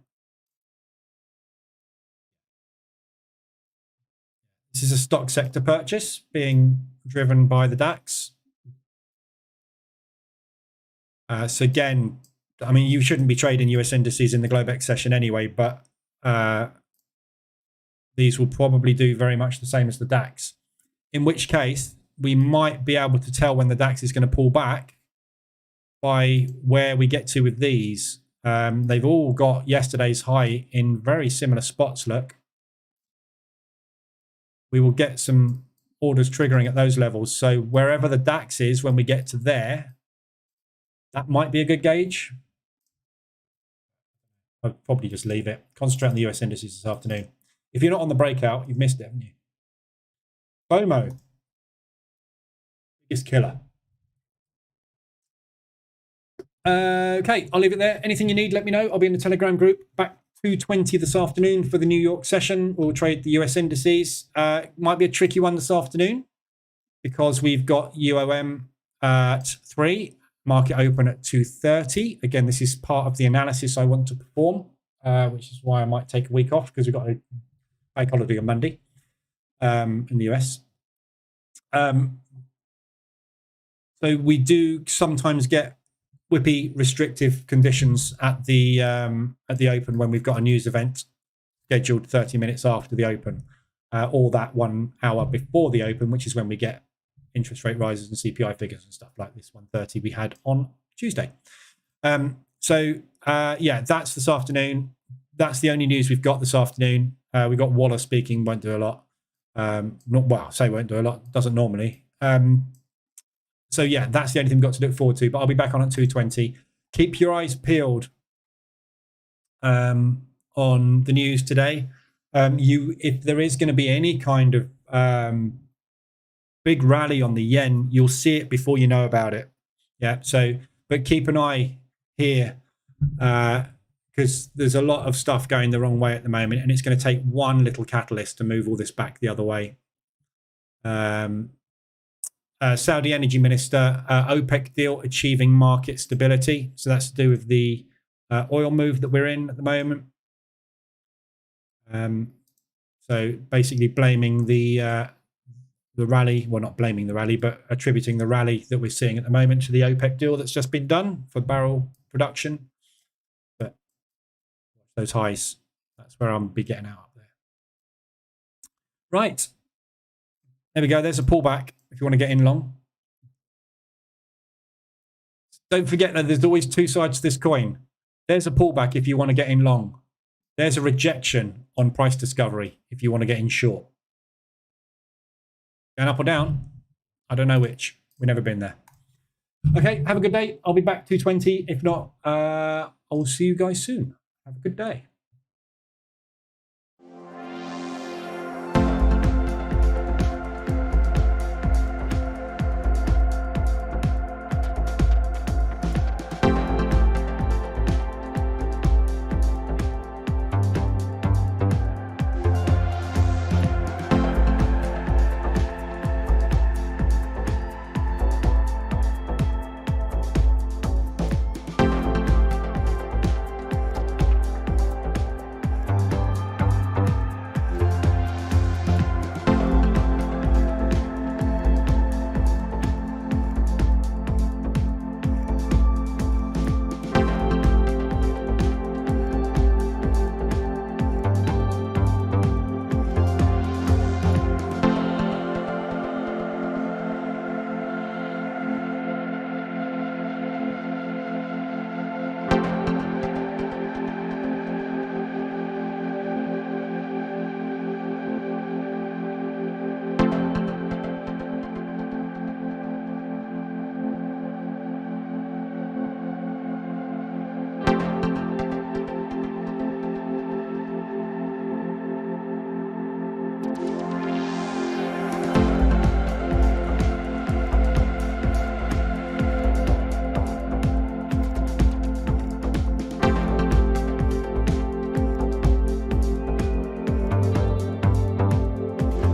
This is a stock sector purchase being driven by the DAX. So again, I mean, you shouldn't be trading US indices in the Globex session anyway, but these will probably do very much the same as the DAX, in which case we might be able to tell when the DAX is going to pull back by where we get to with these. They've all got yesterday's high in very similar spots. Look, we will get some orders triggering at those levels. So wherever the DAX is when we get to there, that might be a good gauge. I'll probably just leave it. Concentrate on the US indices this afternoon. If you're not on the breakout, you've missed it, haven't you? FOMO. Biggest killer. Okay, I'll leave it there. Anything you need, let me know. I'll be in the Telegram group. Back 2:20 this afternoon for the New York session. We'll trade the US indices. Might be a tricky one this afternoon because we've got UOM at 3, market open at 2:30. Again, this is part of the analysis I want to perform, which is why I might take a week off because we've got a bank holiday on Monday in the US. So we do sometimes get whippy restrictive conditions at the open when we've got a news event scheduled 30 minutes after the open, or that 1 hour before the open, which is when we get interest rate rises and CPI figures and stuff like this 1:30 we had on Tuesday. Yeah, that's this afternoon. That's the only news we've got this afternoon. We've got Waller speaking, won't do a lot. Won't do a lot, doesn't normally. So yeah, that's the only thing we've got to look forward to. But I'll be back on at 2:20. Keep your eyes peeled on the news today. If there is going to be any kind of big rally on the yen, you'll see it before you know about it. Yeah. So, but keep an eye here because there's a lot of stuff going the wrong way at the moment, and it's going to take one little catalyst to move all this back the other way. Saudi Energy Minister, OPEC deal achieving market stability. So that's to do with the oil move that we're in at the moment. So basically blaming the rally, well, not blaming the rally, but attributing the rally that we're seeing at the moment to the OPEC deal that's just been done for barrel production. But those highs, that's where I'll be getting out up there. Right. There we go. There's a pullback if you want to get in long. Don't forget that there's always two sides to this coin. There's a pullback if you want to get in long. There's a rejection on price discovery if you want to get in short. Going up or down? I don't know which. We've never been there. Okay, have a good day. I'll be back 2:20. If not, I'll see you guys soon. Have a good day.